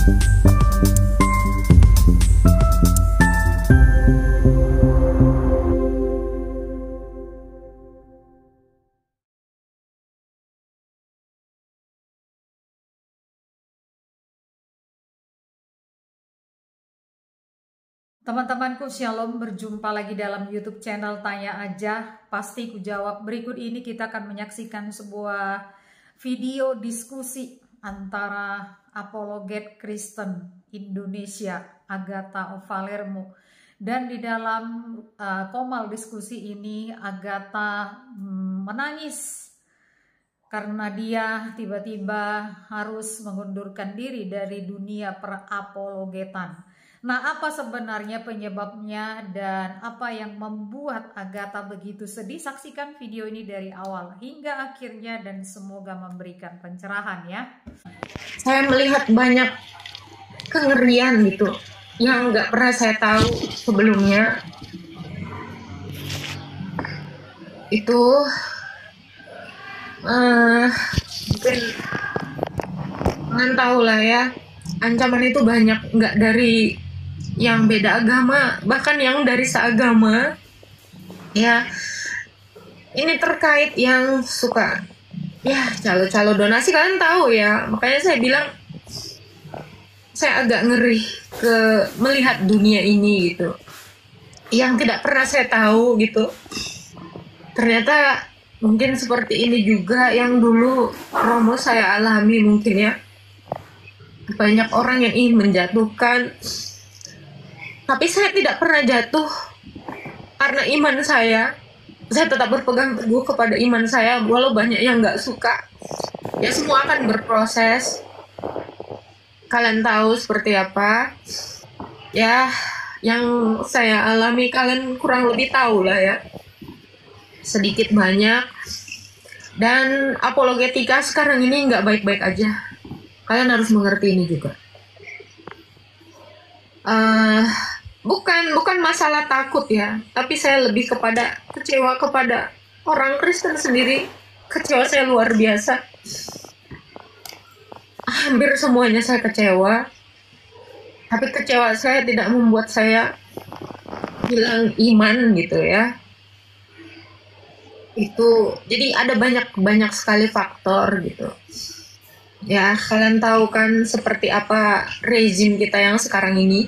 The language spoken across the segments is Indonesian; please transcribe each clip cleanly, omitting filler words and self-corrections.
Teman-temanku, Shalom, berjumpa lagi dalam YouTube channel Tanya Aja, Pasti Ku Jawab. Berikut ini kita akan menyaksikan sebuah video diskusi antara apologet Kristen Indonesia, Agatha Ovalermo. Dan di dalam komal diskusi ini, Agatha menangis karena dia tiba-tiba harus mengundurkan diri dari dunia perapologetan. Nah, apa sebenarnya penyebabnya dan apa yang membuat Agatha begitu sedih? Saksikan video ini dari awal hingga akhirnya dan semoga memberikan pencerahan ya. Saya melihat banyak kengerian gitu yang nggak pernah saya tahu sebelumnya. Itu mungkin kalian tahu lah ya, ancaman itu banyak, nggak dari yang beda agama, bahkan yang dari seagama ya. Ini terkait yang suka ya calo-calo donasi, kalian tahu ya, makanya saya bilang saya agak ngeri ke melihat dunia ini gitu, yang tidak pernah saya tahu gitu. Ternyata mungkin seperti ini juga yang dulu Romo saya alami mungkin ya. Banyak orang yang ingin menjatuhkan, tapi saya tidak pernah jatuh karena iman saya. Saya tetap berpegang teguh kepada iman saya, walau banyak yang nggak suka. Ya semua akan berproses. Kalian tahu seperti apa. Ya, yang saya alami kalian kurang lebih tahu lah ya. Sedikit banyak. Dan apologetika sekarang ini nggak baik-baik aja. Kalian harus mengerti ini juga. Bukan masalah takut ya, tapi saya lebih kepada kecewa kepada orang Kristen sendiri. Kecewa saya luar biasa. Hampir semuanya saya kecewa. Tapi kecewa saya tidak membuat saya hilang iman gitu ya. Itu jadi ada banyak sekali faktor gitu. Ya, kalian tahu kan seperti apa rezim kita yang sekarang ini.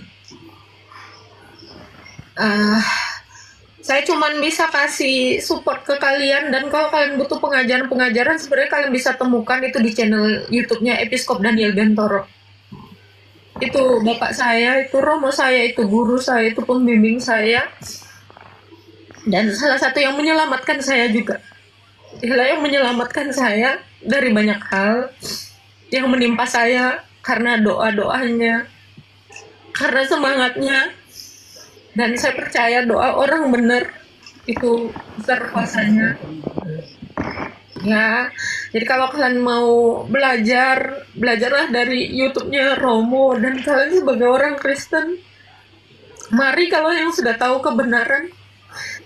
Saya cuman bisa kasih support ke kalian, dan kalau kalian butuh pengajaran sebenarnya kalian bisa temukan itu di channel YouTube-nya Episkop Daniel Bentoro. Itu bapak saya, itu Romo saya, itu guru saya, itu pembimbing saya, dan salah satu yang menyelamatkan saya juga. Dialah yang menyelamatkan saya dari banyak hal yang menimpa saya karena doa-doanya, karena semangatnya. Dan saya percaya doa orang benar itu besar kuasanya. Ya, jadi kalau kalian mau belajarlah dari YouTube-nya Romo. Dan kalian sebagai orang Kristen, mari kalau yang sudah tahu kebenaran,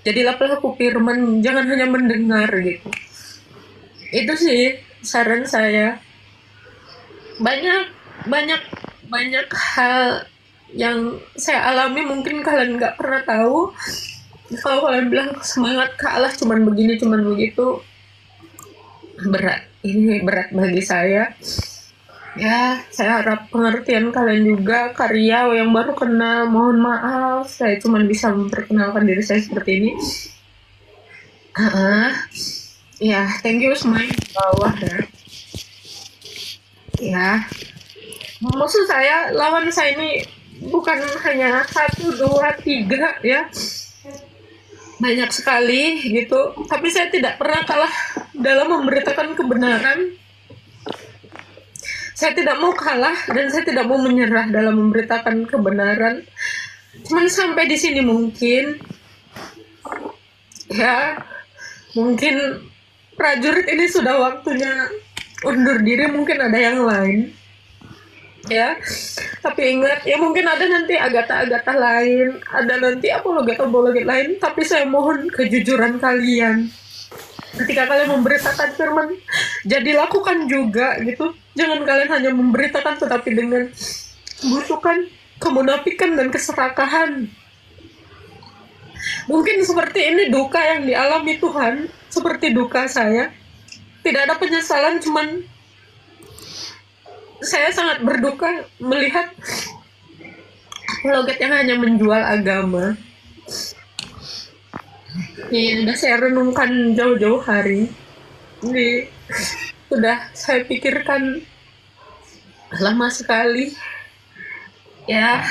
jadilah pelaku firman, jangan hanya mendengar gitu. Itu sih saran saya. Banyak hal yang saya alami mungkin kalian nggak pernah tahu. Kalau kalian bilang semangat ke Allah cuman begini cuman begitu, ini berat bagi saya ya. Saya harap pengertian kalian juga. Karya yang baru kenal, mohon maaf saya cuman bisa memperkenalkan diri saya seperti ini. Ya, thank you semuanya di bawah ya. Maksud saya, lawan saya ini bukan hanya 1, 2, 3 ya, banyak sekali gitu. Tapi saya tidak pernah kalah dalam memberitakan kebenaran. Saya tidak mau kalah dan saya tidak mau menyerah dalam memberitakan kebenaran. Cuman sampai di sini mungkin ya, mungkin prajurit ini sudah waktunya undur diri. Mungkin ada yang lain ya, tapi ingat ya, mungkin ada nanti Agatha lain, ada nanti apologet lain. Tapi saya mohon kejujuran kalian ketika kalian memberitakan firman, jadi lakukan juga gitu. Jangan kalian hanya memberitakan tetapi dengan busukan, kemunafikan, dan keserakahan. Mungkin seperti ini duka yang dialami Tuhan, seperti duka saya. Tidak ada penyesalan, cuman saya sangat berduka melihat apologet yang hanya menjual agama. Ini udah saya renungkan jauh-jauh hari. Ini sudah saya pikirkan lama sekali. Ya,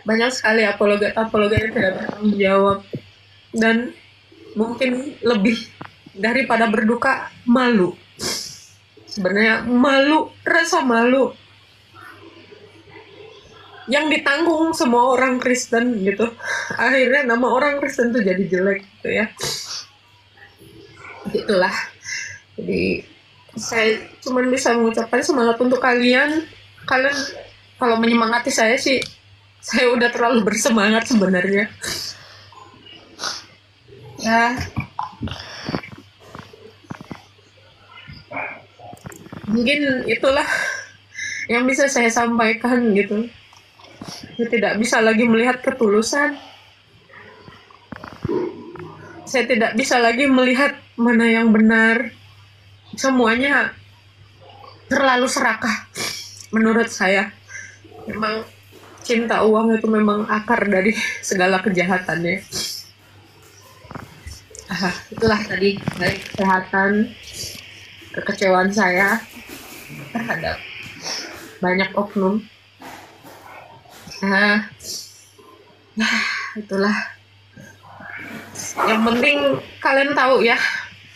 banyak sekali apologet-apologet yang tidak bertanggung jawab. Dan mungkin lebih daripada berduka, malu. Sebenarnya malu, rasa malu yang ditanggung semua orang Kristen gitu. Akhirnya nama orang Kristen tuh jadi jelek gitu ya. Itulah. Jadi saya cuma bisa mengucapkan semangat untuk kalian. Kalian kalau menyemangati saya sih, saya udah terlalu bersemangat sebenarnya. Ya. Mungkin itulah yang bisa saya sampaikan gitu. Saya tidak bisa lagi melihat ketulusan. Saya tidak bisa lagi melihat mana yang benar. Semuanya terlalu serakah menurut saya. Memang cinta uang itu memang akar dari segala kejahatannya. Itulah tadi dari kesehatan, kekecewaan saya terhadap banyak oknum. Itulah. Yang penting kalian tahu ya,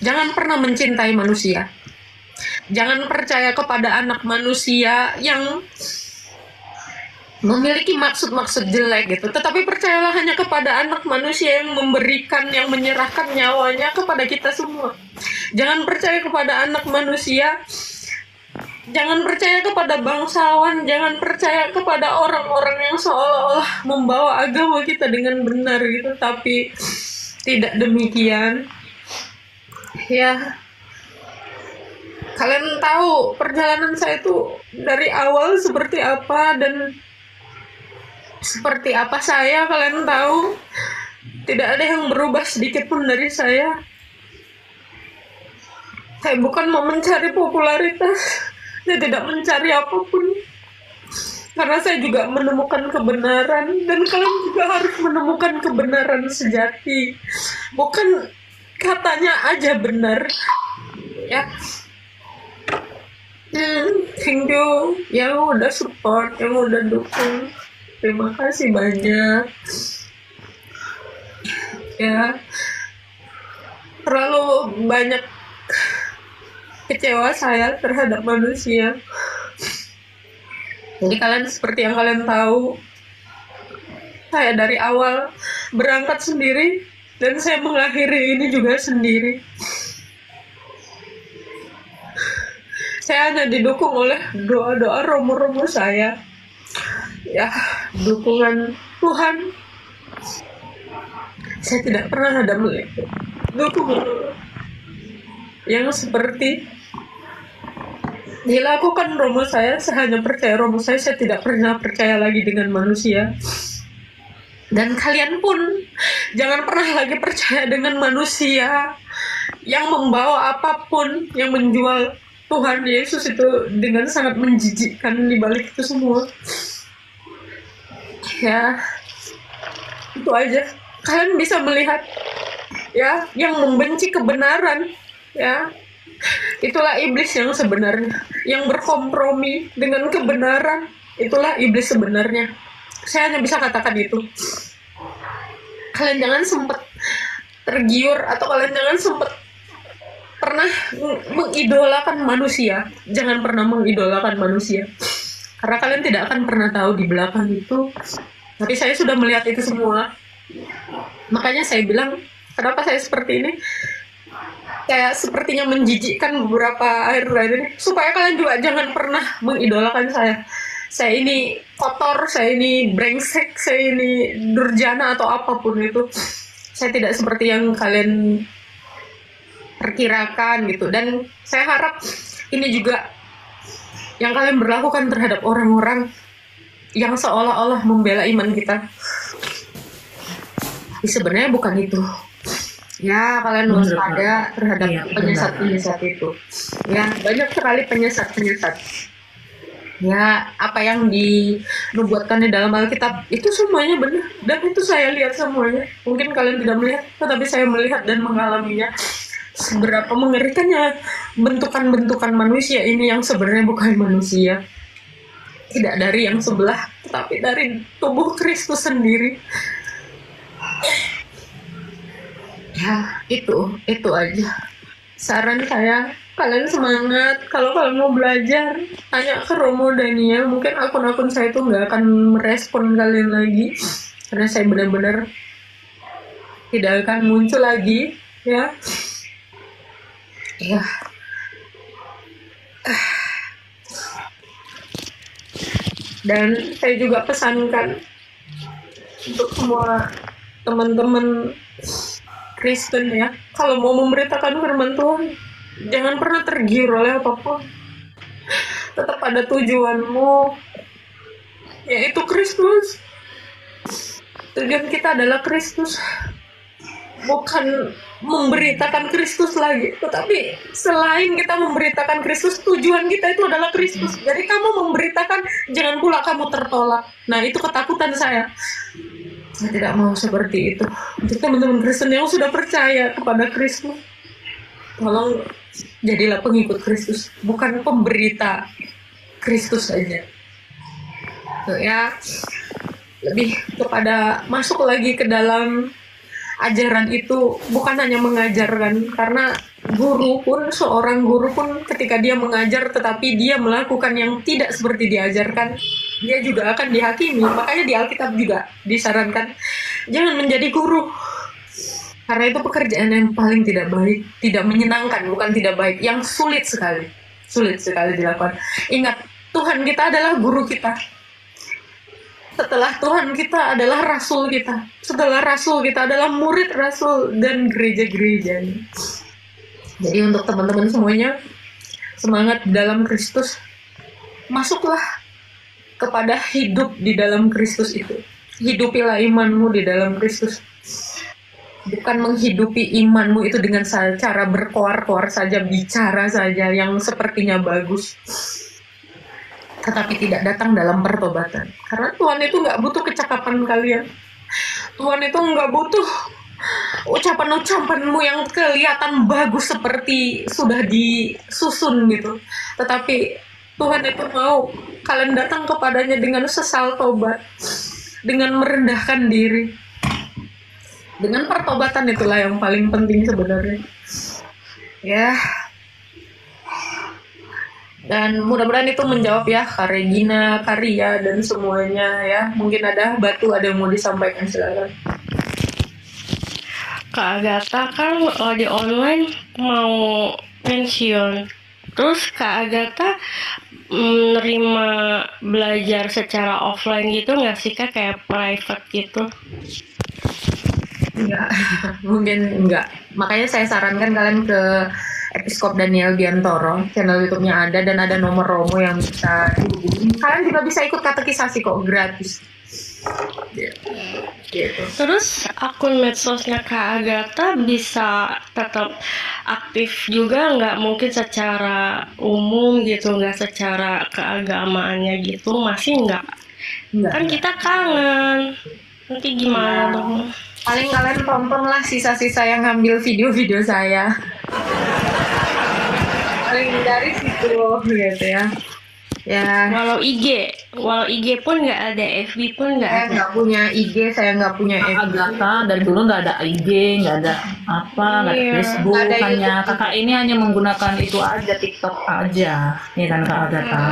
jangan pernah mencintai manusia. Jangan percaya kepada anak manusia yang memiliki maksud-maksud jelek gitu. Tetapi percayalah hanya kepada anak manusia yang memberikan, yang menyerahkan nyawanya kepada kita semua. Jangan percaya kepada anak manusia. Jangan percaya kepada bangsawan, jangan percaya kepada orang-orang yang seolah-olah membawa agama kita dengan benar gitu, tapi tidak demikian. Ya, kalian tahu perjalanan saya itu dari awal seperti apa dan seperti apa saya, kalian tahu. Tidak ada yang berubah sedikit pun dari saya. Saya bukan mau mencari popularitas. Saya tidak mencari apapun, karena saya juga menemukan kebenaran, dan kalian juga harus menemukan kebenaran sejati, bukan katanya aja benar ya. Thank you yang udah support, yang udah dukung, terima kasih banyak ya. Terlalu banyak kecewa saya terhadap manusia. Jadi kalian, seperti yang kalian tahu, saya dari awal berangkat sendiri dan saya mengakhiri ini juga sendiri. Saya hanya didukung oleh doa-doa romo-romo saya. Ya, dukungan Tuhan. Saya tidak pernah ada melihat dukungan yang seperti dilakukan romo saya hanya percaya romo saya tidak pernah percaya lagi dengan manusia. Dan kalian pun jangan pernah lagi percaya dengan manusia yang membawa apapun, yang menjual Tuhan Yesus itu dengan sangat menjijikkan di balik itu semua. Ya, itu aja. Kalian bisa melihat ya, yang membenci kebenaran ya, itulah iblis yang sebenarnya, yang berkompromi dengan kebenaran, itulah iblis sebenarnya. Saya hanya bisa katakan itu. Kalian jangan sempat tergiur, atau kalian jangan sempat pernah mengidolakan manusia. Jangan pernah mengidolakan manusia, karena kalian tidak akan pernah tahu di belakang itu. Tapi saya sudah melihat itu semua. Makanya saya bilang, kenapa saya seperti ini, kayak sepertinya menjijikkan beberapa akhir-akhir ini, supaya kalian juga jangan pernah mengidolakan saya. Saya ini kotor, saya ini brengsek, saya ini durjana atau apapun itu. Saya tidak seperti yang kalian perkirakan gitu. Dan saya harap ini juga yang kalian berlakukan terhadap orang-orang yang seolah-olah membela iman kita. Tapi sebenarnya bukan itu. Ya, kalian waspada terhadap penyesat-penyesat itu. Ya, banyak sekali penyesat-penyesat. Ya, apa yang dinubuatkan di dalam Alkitab itu semuanya benar, dan itu saya lihat semuanya. Mungkin kalian tidak melihat, tetapi saya melihat dan mengalaminya. Seberapa mengerikannya bentukan-bentukan manusia ini yang sebenarnya bukan manusia. Tidak dari yang sebelah, tetapi dari tubuh Kristus sendiri. Ya, itu aja. Saran saya, kalian semangat. Kalau kalian mau belajar, tanya ke Romo Dania. Mungkin akun-akun saya itu nggak akan merespon kalian lagi, karena saya benar-benar tidak akan muncul lagi, ya. Ya. Dan saya juga pesankan untuk semua teman-teman Kristen, ya, kalau mau memberitakan firman Tuhan, jangan pernah tergiur oleh apapun. Tetap ada tujuanmu, yaitu Kristus. Tujuan kita adalah Kristus, bukan memberitakan Kristus lagi, tetapi selain kita memberitakan Kristus, tujuan kita itu adalah Kristus. Jadi kamu memberitakan, jangan pula kamu tertolak. Nah, itu ketakutan saya. Saya tidak mau seperti itu. Untuk teman-teman Kristen yang sudah percaya kepada Kristus, tolong jadilah pengikut Kristus, bukan pemberita Kristus saja. So, ya, lebih kepada masuk lagi ke dalam ajaran itu, bukan hanya mengajarkan, karena seorang guru pun ketika dia mengajar tetapi dia melakukan yang tidak seperti diajarkan, dia juga akan dihakimi. Makanya di Alkitab juga disarankan jangan menjadi guru, karena itu pekerjaan yang paling tidak baik, tidak menyenangkan, bukan tidak baik, yang sulit sekali dilakukan. Ingat, Tuhan kita adalah guru kita. Setelah Tuhan kita adalah rasul kita. Setelah rasul kita adalah murid rasul dan gereja-gereja. Jadi untuk teman-teman semuanya, semangat dalam Kristus. Masuklah kepada hidup di dalam Kristus itu. Hidupilah imanmu di dalam Kristus. Bukan menghidupi imanmu itu dengan cara berkoar-koar saja, bicara saja yang sepertinya bagus, tetapi tidak datang dalam pertobatan. Karena Tuhan itu nggak butuh kecakapan kalian. Tuhan itu nggak butuh ucapan-ucapanmu yang kelihatan bagus seperti sudah disusun gitu. Tetapi Tuhan itu mau kalian datang kepadanya dengan sesal tobat, dengan merendahkan diri. Dengan pertobatan itulah yang paling penting sebenarnya. Ya. Dan mudah-mudahan itu menjawab ya Kak Regina, Kak Ria, dan semuanya ya. Mungkin ada Batu, ada yang mau disampaikan, silakan. Kak Agatha kan di online mau pensiun. Terus Kak Agatha menerima belajar secara offline gitu nggak sih Kak, kayak private gitu? Enggak, mungkin enggak. Makanya saya sarankan kalian ke Episkop Daniel Biantoro, channel YouTube-nya ada, dan ada nomor Romo yang bisa dihubungi. Kalian juga bisa ikut katekisasi kok, gratis. Gitu. Terus akun medsosnya Kak Agatha bisa tetap aktif juga nggak? Mungkin secara umum gitu, nggak secara keagamaannya gitu, masih nggak? Kan kita kangen. Nanti gimana dong? Paling kalian tontonlah sisa-sisa yang ngambil video-video saya. Paling dari situ gitu ya. Ya. Walau IG pun nggak ada, FB pun nggak ada. Saya nggak punya IG, saya nggak punya FB. Agatha dari dulu nggak ada IG, nggak ada apa, nggak ada Facebook, ada hanya YouTube. kakak ini hanya menggunakan itu aja, TikTok aja, ya kan Kak Agatha.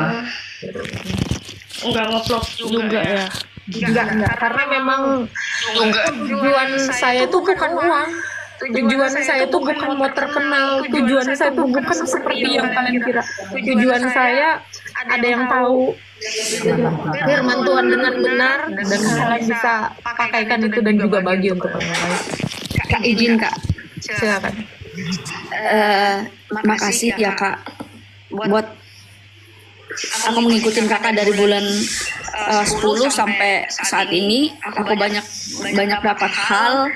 Nggak nge-vlog juga ya? Enggak, karena memang tujuan saya itu bukan uang. Tujuan saya itu bukan mau terkenal. Tujuan saya itu bukan seperti yang kalian kira. Tujuan saya ada yang tahu firman Tuhan dengan benar, dan kalian bisa pakaikan itu dan juga bagi untuk orang lain. Kak, izin Kak, Silakan. makasih ya Kak buat aku mengikuti Kakak dari bulan 10 sampai saat ini aku banyak dapat hal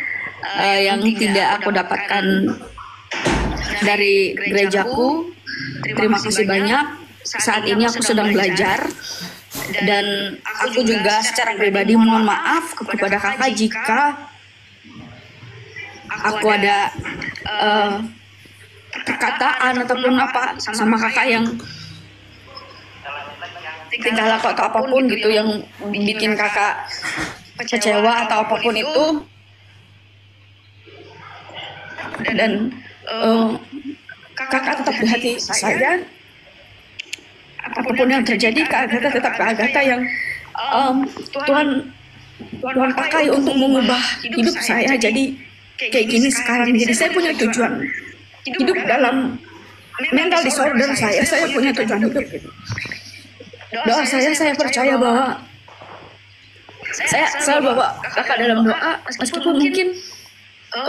yang tidak aku dapatkan dari gerejaku. Terima kasih banyak. Saat ini aku sedang belajar, dan aku juga secara pribadi mohon maaf kepada kakak jika aku ada perkataan ataupun apa sama kakak yang tingkah laku atau apapun gitu yang bikin kakak kecewa atau apapun itu. Dan kakak tetap di hati saya. Apapun yang terjadi, Kak Agatha tetap Kak Agatha yang Tuhan pakai untuk mengubah hidup saya jadi kayak gini sekarang. Jadi saya punya tujuan hidup dalam mental disorder saya punya tujuan hidup. Doa saya percaya bahwa saya selalu bawa kakak dalam doa, meskipun mungkin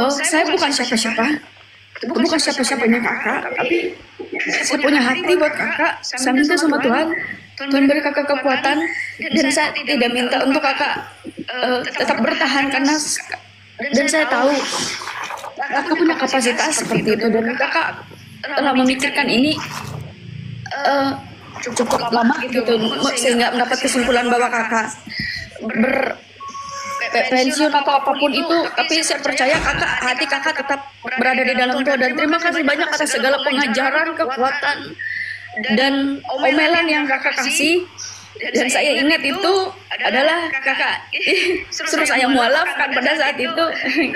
saya bukan siapa-siapanya kakak, tapi saya punya hati buat kakak. Saya minta sama Tuhan beri kakak kekuatan, dan saya tidak minta untuk kakak tetap bertahan, karena dan saya tahu kakak punya kapasitas seperti itu, dan kakak telah memikirkan ini cukup lama gitu, sehingga mendapat kesimpulan bahwa kakak pensiun atau apapun itu. Tapi saya percaya hati kakak tetap berada di dalam Tuhan, dan terima kasih banyak atas segala pengajaran, kekuatan, dan omelan yang kakak kasih. Dan saya ingat itu adalah kakak suruh saya mualaf kan pada saat itu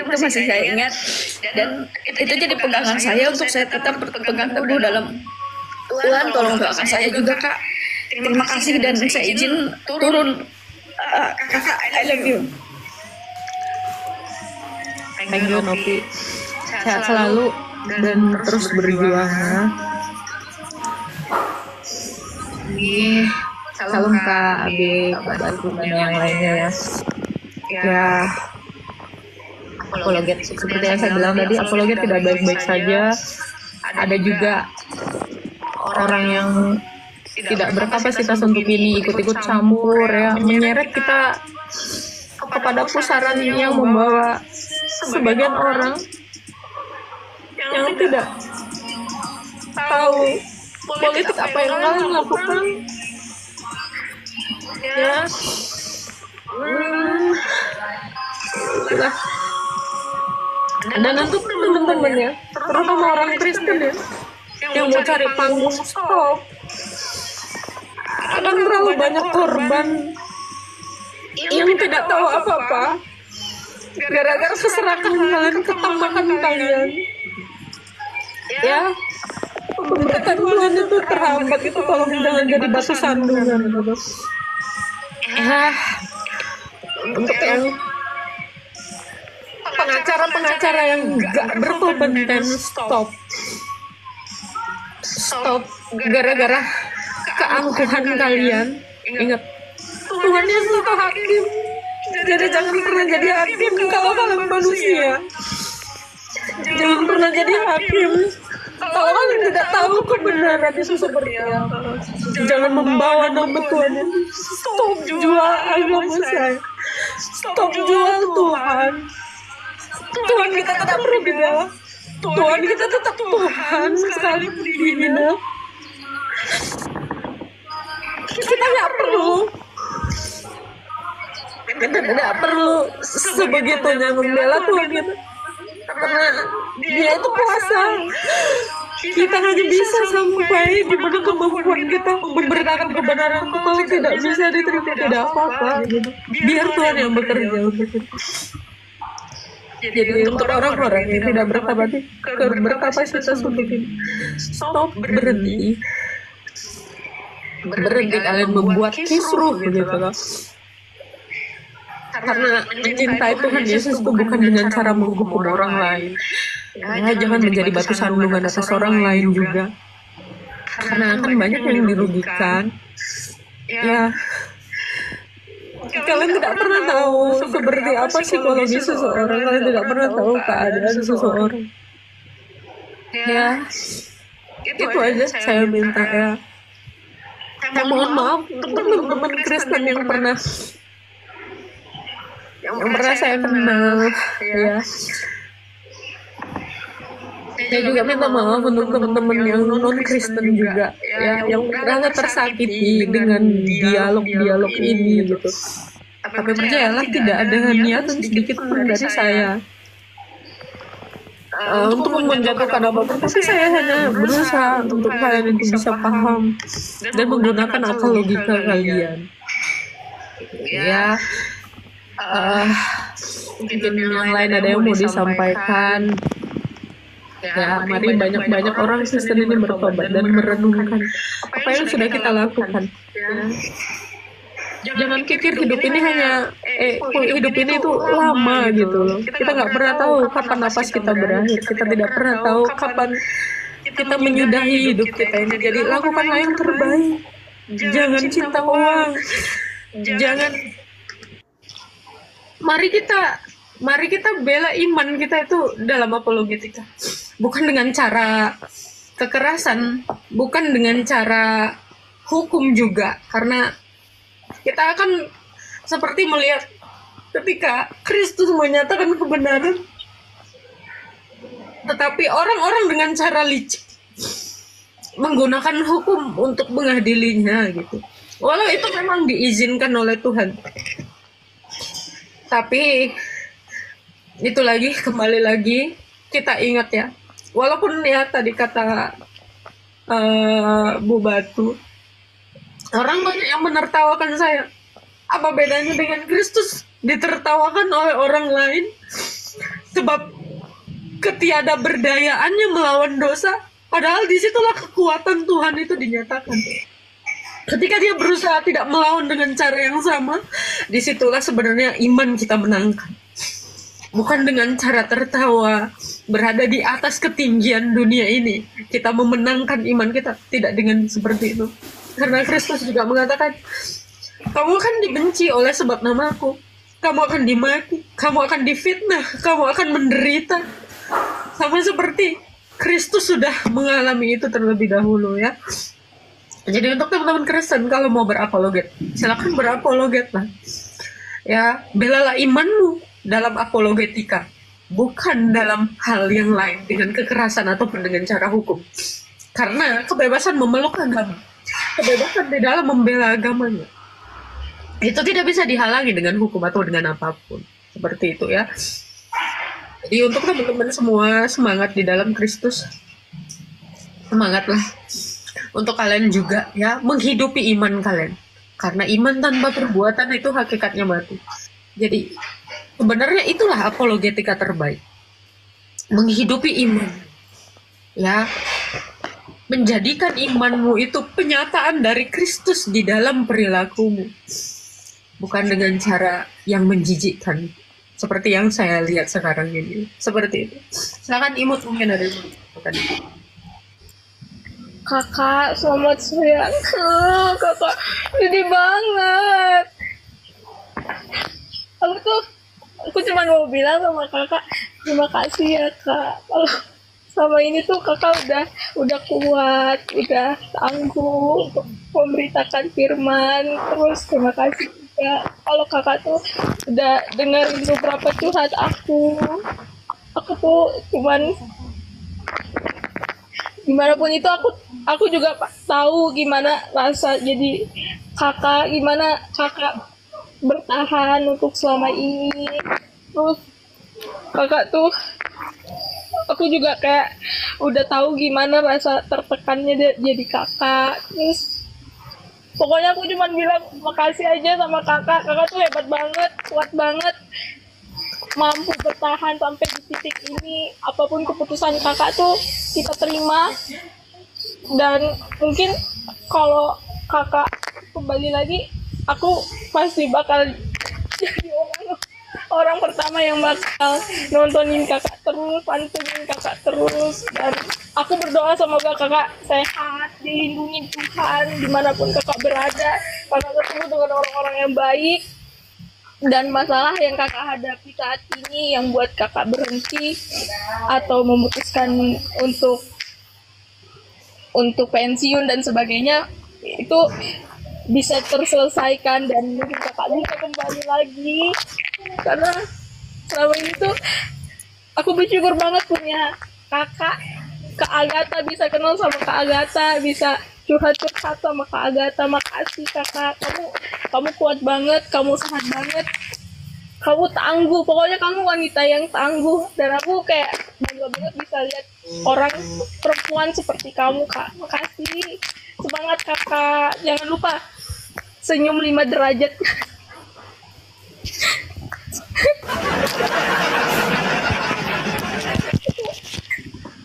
masih saya ingat, dan itu jadi pegangan saya untuk saya tetap berpegang teguh dalam Tuhan. Tolong doakan saya juga, Kak. Terima kasih, dan saya izin turun. Kakak, I love you. Thank you Novi, sehat selalu dan terus berjuang ya. Salam Kak Abe, Kak Batu, dan yang lainnya ya. Ya, apologet seperti yang saya bilang tadi, apologet tidak baik-baik saja. Ada juga orang yang tidak berkapasitas untuk ini ikut-ikut campur ya, menyeret kita kepada pusaran yang membawa sebagian orang yang tidak tahu politik apa yang kalian lakukan ya. Itulah. Dan untuk teman-teman ya, terutama orang Kristen ya, yang mau cari panggung stop, akan terlalu banyak korban yang tidak tahu apa-apa gara-gara keserakan kalian, ketamakan kalian ya. Pemberitaan Tuhan itu terhambat, itu tolong jangan jadi batu sandungan gitu ya. Untuk yang pengacara yang gak berkompeten, stop gara-gara keangkuhan kalian. Ingat, Tuhan Yesus itu hakim, jadi jangan pernah jadi hakim kalau kalian manusia. Jangan pernah jadi hakim kalau kalian tidak tahu kebenaran itu seperti apa. Jangan membawa nama Tuhan Yesus. Stop jual agama saya, stop jual Tuhan. Tuhan kita tetap berbeda, Tuhan kita tetap Tuhan sekalipun dihina. Kita nggak perlu sebegitunya membela Tuhan kita, karena Dia itu kuasa. Kita hanya bisa sampai di mana kemampuan kita memberitakan kebenaran. Kalau tidak bisa diterima, tidak apa-apa gitu. Biar Tuhan yang bekerja untuk kita. Jadi untuk orang-orang yang tidak berkapasitas untuk ini, stop, berhenti kalian membuat kisruh gitu loh. Karena mencintai Tuhan Yesus itu bukan dengan cara menghukum orang lain ya. Jangan menjadi batu sandungan atas orang lain juga, karena akan banyak yang dirugikan ya. Kalian tidak pernah tahu seperti apa psikologi seseorang, kalian tidak pernah tahu keadaan seseorang ya. Itu aja saya minta ya. Saya mohon maaf untuk teman-teman Kristen yang pernah saya kenal, ya. Saya juga minta maaf untuk teman-teman yang non-Kristen juga, ya, yang merasa tersakiti dengan dialog-dialog ini gitu. Tapi percayalah, tidak ada niatan sedikit pun dari saya untuk menjatuhkan apapun, tapi saya hanya berusaha untuk kalian itu bisa paham dan menggunakan akal logika kalian. Ya, mungkin yang lain ada yang mau disampaikan. Ya, mari banyak-banyak orang Kristen ini bertobat dan merenungkan apa yang sudah kita lakukan. Jangan pikir hidup ini hanya hidup ini itu lama gitu loh. Kita nggak pernah tahu kapan napas kita berakhir. Kita tidak pernah tahu kapan kita menyudahi hidup kita ini. Jadi lakukanlah yang terbaik. Jangan cinta uang. Jangan. Mari kita bela iman kita itu dalam apologetika. Bukan dengan cara kekerasan, bukan dengan cara hukum juga, karena kita akan seperti melihat ketika Kristus menyatakan kebenaran, tetapi orang-orang dengan cara licik menggunakan hukum untuk mengadilinya gitu. Walau itu memang diizinkan oleh Tuhan, tapi itu lagi, kembali lagi kita ingat ya, walaupun ya tadi kata Bu Batu, orang banyak yang menertawakan saya. Apa bedanya dengan Kristus ditertawakan oleh orang lain sebab ketiada berdayaannya melawan dosa, padahal disitulah kekuatan Tuhan itu dinyatakan. Ketika dia berusaha tidak melawan dengan cara yang sama, disitulah sebenarnya iman kita menangkan. Bukan dengan cara tertawa, berada di atas ketinggian dunia ini, kita memenangkan iman kita. Tidak dengan seperti itu. Karena Kristus juga mengatakan, kamu akan dibenci oleh sebab namaku, kamu akan dimaki, kamu akan difitnah, kamu akan menderita. Sama seperti Kristus sudah mengalami itu terlebih dahulu ya. Jadi untuk teman-teman Kristen, kalau mau berapologet, silakan berapologet lah. Ya, belalah imanmu dalam apologetika, bukan dalam hal yang lain dengan kekerasan ataupun dengan cara hukum. Karena kebebasan memeluk agama, kebebasan di dalam membela agamanya, itu tidak bisa dihalangi dengan hukum atau dengan apapun. Seperti itu ya. Jadi untuk teman-teman semua, semangat di dalam Kristus. Semangatlah. Untuk kalian juga ya, menghidupi iman kalian. Karena iman tanpa perbuatan itu hakikatnya mati. Jadi sebenarnya itulah apologetika terbaik. Menghidupi iman. Ya. Menjadikan imanmu itu penyataan dari Kristus di dalam perilakumu. Bukan dengan cara yang menjijikkan. Seperti yang saya lihat sekarang ini. Seperti itu. Silakan Imut, mungkin ada yang Kakak, selamat siang. Kakak, sedih banget. Aku cuma mau bilang sama kakak, terima kasih ya kak. Kalau selama ini tuh kakak udah kuat, udah tangguh untuk memberitakan firman. Terus terima kasih juga kalau kakak tuh udah dengerin beberapa curhat aku. Aku tuh cuman gimana pun itu aku juga tahu gimana rasa jadi kakak, gimana kakak bertahan untuk selama ini. Terus kakak tuh aku juga kayak udah tahu gimana rasa tertekannya jadi kakak. Terus pokoknya aku cuma bilang makasih aja sama kakak. Kakak tuh hebat banget, kuat banget, mampu bertahan sampai di titik ini. Apapun keputusan kakak tuh kita terima. Dan mungkin kalau kakak kembali lagi, aku pasti bakal jadi orang pertama yang bakal nontonin kakak terus, pantengin kakak terus. Dan aku berdoa semoga kakak sehat, dilindungi Tuhan dimanapun kakak berada, kakak ketemu dengan orang-orang yang baik. Dan masalah yang kakak hadapi saat ini yang buat kakak berhenti atau memutuskan untuk pensiun dan sebagainya, itu bisa terselesaikan dan mungkin kakak bisa kembali lagi, karena selama ini tuh aku bersyukur banget punya kakak, Kak Agatha, bisa kenal sama Kak Agatha, bisa curhat-curhat sama Kak Agatha. Makasih kakak, kamu kuat banget, kamu sehat banget, kamu tangguh, pokoknya kamu wanita yang tangguh, dan aku kayak bangga banget bisa lihat orang perempuan seperti kamu, Kak. Makasih, semangat kakak, jangan lupa senyum 5 derajat.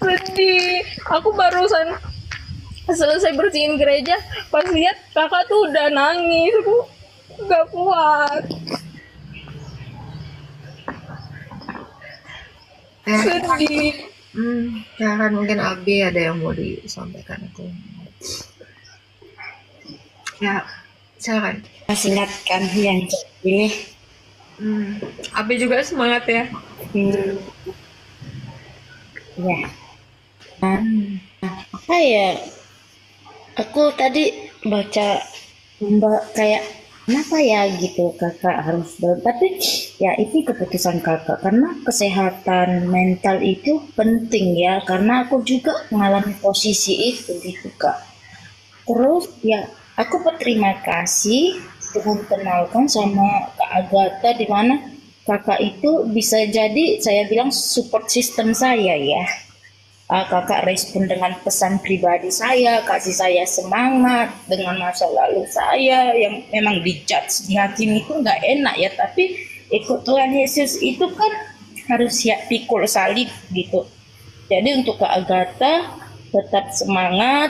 Sedih, aku barusan selesai bersihin gereja, pas lihat kakak tuh udah nangis, aku gak kuat. Sedih. Ya kan mungkin Abi ada yang mau disampaikan itu. Ya, silakan. Masih ingat kan yang ini? Abi juga semangat ya. Ya. Apa ya? Aku tadi baca kayak kenapa ya gitu kakak harus tapi ya itu keputusan kakak karena kesehatan mental itu penting ya, karena aku juga mengalami posisi itu gitu kak. Terus ya aku berterima kasih dengan kenalkan sama Kak Agatha, di mana kakak itu bisa jadi saya bilang support system saya ya. Kakak respon dengan pesan pribadi saya, kasih saya semangat dengan masa lalu saya yang memang dijudge, dihakimi itu nggak enak ya, tapi ikut Tuhan Yesus itu kan harus siap pikul salib gitu. Jadi untuk Kak Agatha tetap semangat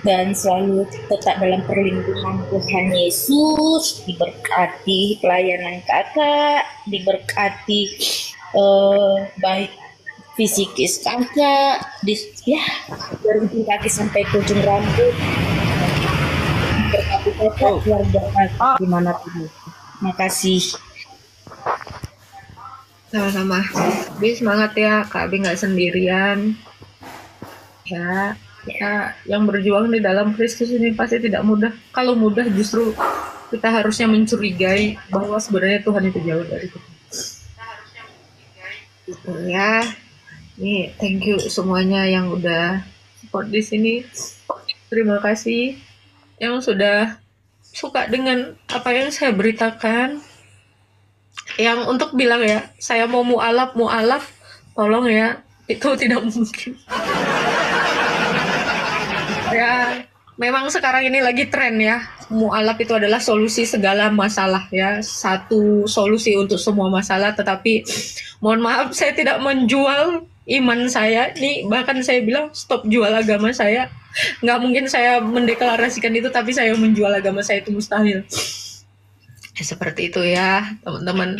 dan selalu tetap dalam perlindungan Tuhan Yesus, diberkati pelayanan kakak, diberkati baik fisikis kakak, ya dari ujung kaki sampai ke ujung rambut, berkati kakak keluarga kakak dimanapun. Makasih. Sama-sama. Abi semangat ya, Kak Abi nggak sendirian. Ya, kita yang berjuang di dalam Kristus ini pasti tidak mudah. Kalau mudah justru kita harusnya mencurigai bahwa sebenarnya Tuhan itu jauh dari kita. Gitu ya. Nih, thank you semuanya yang udah support di sini. Terima kasih yang sudah suka dengan apa yang saya beritakan. Yang untuk bilang ya, saya mau mu'alaf, tolong ya, itu tidak mungkin. Ya, memang sekarang ini lagi tren ya. Mu'alaf itu adalah solusi segala masalah ya. Satu solusi untuk semua masalah, tetapi mohon maaf saya tidak menjual iman saya. Nih bahkan saya bilang stop jual agama saya. Nggak mungkin saya mendeklarasikan itu, tapi saya menjual agama saya itu mustahil. Ya, seperti itu ya teman-teman.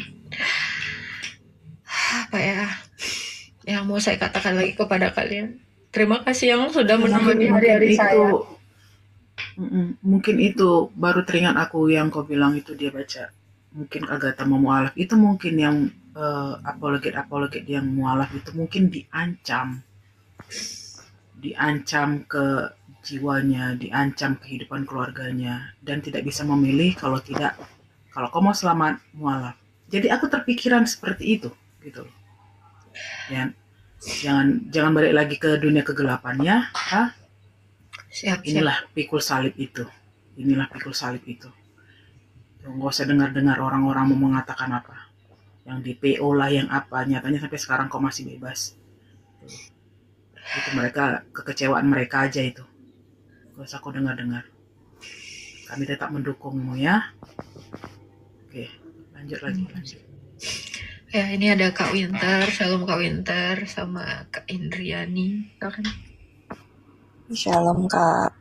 Apa ya yang mau saya katakan lagi kepada kalian? Terima kasih yang sudah menemani hari-hari saya. Mungkin itu baru teringat aku yang kau bilang itu dia baca. Mungkin Agatha mau mualaf itu mungkin yang apologet yang mualaf itu mungkin diancam ke jiwanya, diancam kehidupan keluarganya, dan tidak bisa memilih kalau kau mau selamat mualaf. Jadi aku terpikiran seperti itu gitu. Ya. Jangan balik lagi ke dunia kegelapannya. Siap. Inilah pikul salib itu. Nggak usah dengar orang-orang mau mengatakan apa. Yang di PO lah, yang apa. Nyatanya sampai sekarang kau masih bebas. Itu mereka, kekecewaan mereka aja itu. Gak usah kau dengar-dengar. Kami tetap mendukungmu ya. Oke, lanjut. Ya, ini ada Kak Winter, Shalom Kak Winter, sama Kak Indriani. Shalom Kak.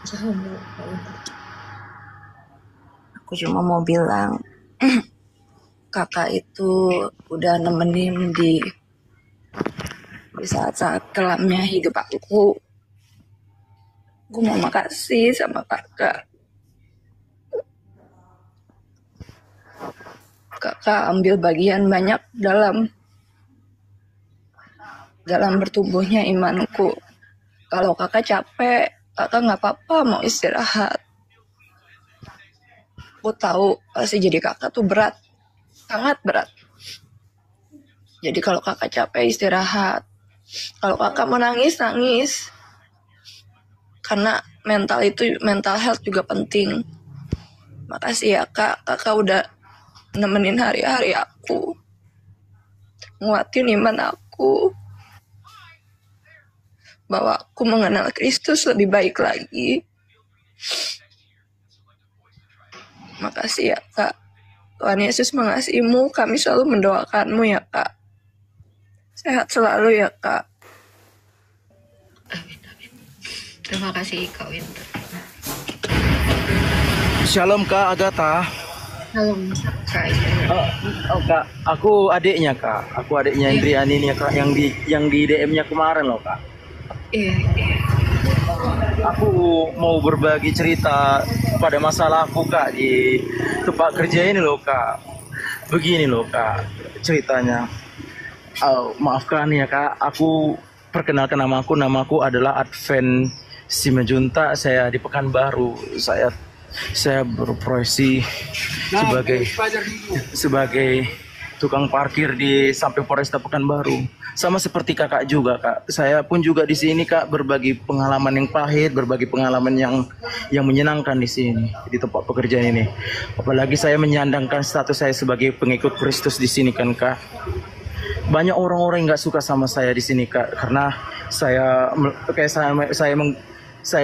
Shalom Kak Winter. Aku cuma mau bilang kakak itu udah nemenin di saat-saat kelamnya hidup aku. Aku mau makasih sama kakak. Kakak ambil bagian banyak dalam bertumbuhnya imanku. Kalau kakak capek, kakak nggak apa-apa mau istirahat. Aku tahu pasti jadi kakak tuh berat, sangat berat. Jadi kalau kakak capek istirahat. Kalau kakak mau nangis, nangis. Karena mental health juga penting. Makasih ya kak, kakak udah nemenin hari-hari aku. Nguatin iman aku. Bahwa aku mengenal Kristus lebih baik lagi. Makasih ya kak. Tuhan Yesus mengasihimu, kami selalu mendoakanmu ya kak. Sehat selalu ya kak. Terima kasih Kak Winter. Shalom Kak Agatha. Halo Kak. Kak, aku adiknya Kak. Aku adiknya Indriani nih Kak, yang di DM-nya kemarin loh Kak. Iya. Aku mau berbagi cerita pada masalahku Kak di tempat kerja ini loh Kak. Begini loh Kak ceritanya. Maafkan ya Kak, aku perkenalkan namaku adalah Advent Simajunta. Saya di Pekanbaru. Saya berprofesi sebagai tukang parkir di samping Polresta Pekanbaru. Sama seperti kakak juga Kak. Saya pun juga di sini Kak berbagi pengalaman yang pahit, berbagi pengalaman yang menyenangkan di sini di tempat pekerjaan ini. Apalagi saya menyandangkan status saya sebagai pengikut Kristus di sini kan Kak. Banyak orang-orang yang nggak suka sama saya di sini Kak, karena saya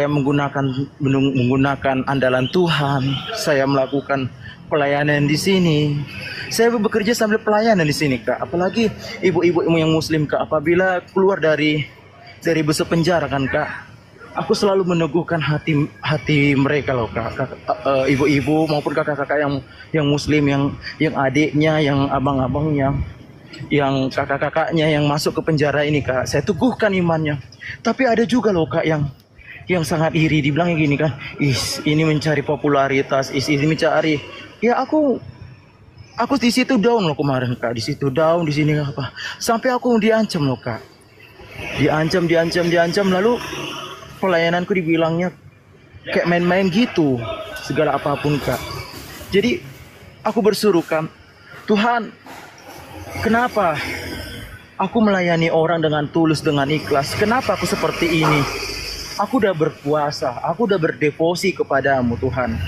menggunakan andalan Tuhan. Saya melakukan pelayanan di sini. Saya bekerja sambil pelayanan di sini Kak. Apalagi ibu-ibu yang Muslim Kak, apabila keluar dari bus penjara kan Kak, aku selalu meneguhkan hati mereka loh Kak. Ibu-ibu maupun kakak-kakak yang Muslim, yang adiknya, yang abang-abangnya, yang kakak-kakaknya yang masuk ke penjara ini Kak, saya teguhkan imannya. Tapi ada juga loh Kak yang sangat iri, dibilangnya gini kan, ini mencari popularitas, ini mencari. Ya aku di situ down loh kemarin Kak, di situ down, di sini apa, sampai aku diancam loh Kak, diancam, lalu pelayananku dibilangnya kayak main-main gitu, segala apapun Kak. Jadi aku bersuruh Kak, Tuhan, kenapa aku melayani orang dengan tulus, dengan ikhlas? Kenapa aku seperti ini? Aku udah berpuasa, aku udah berdevosi kepadamu Tuhan.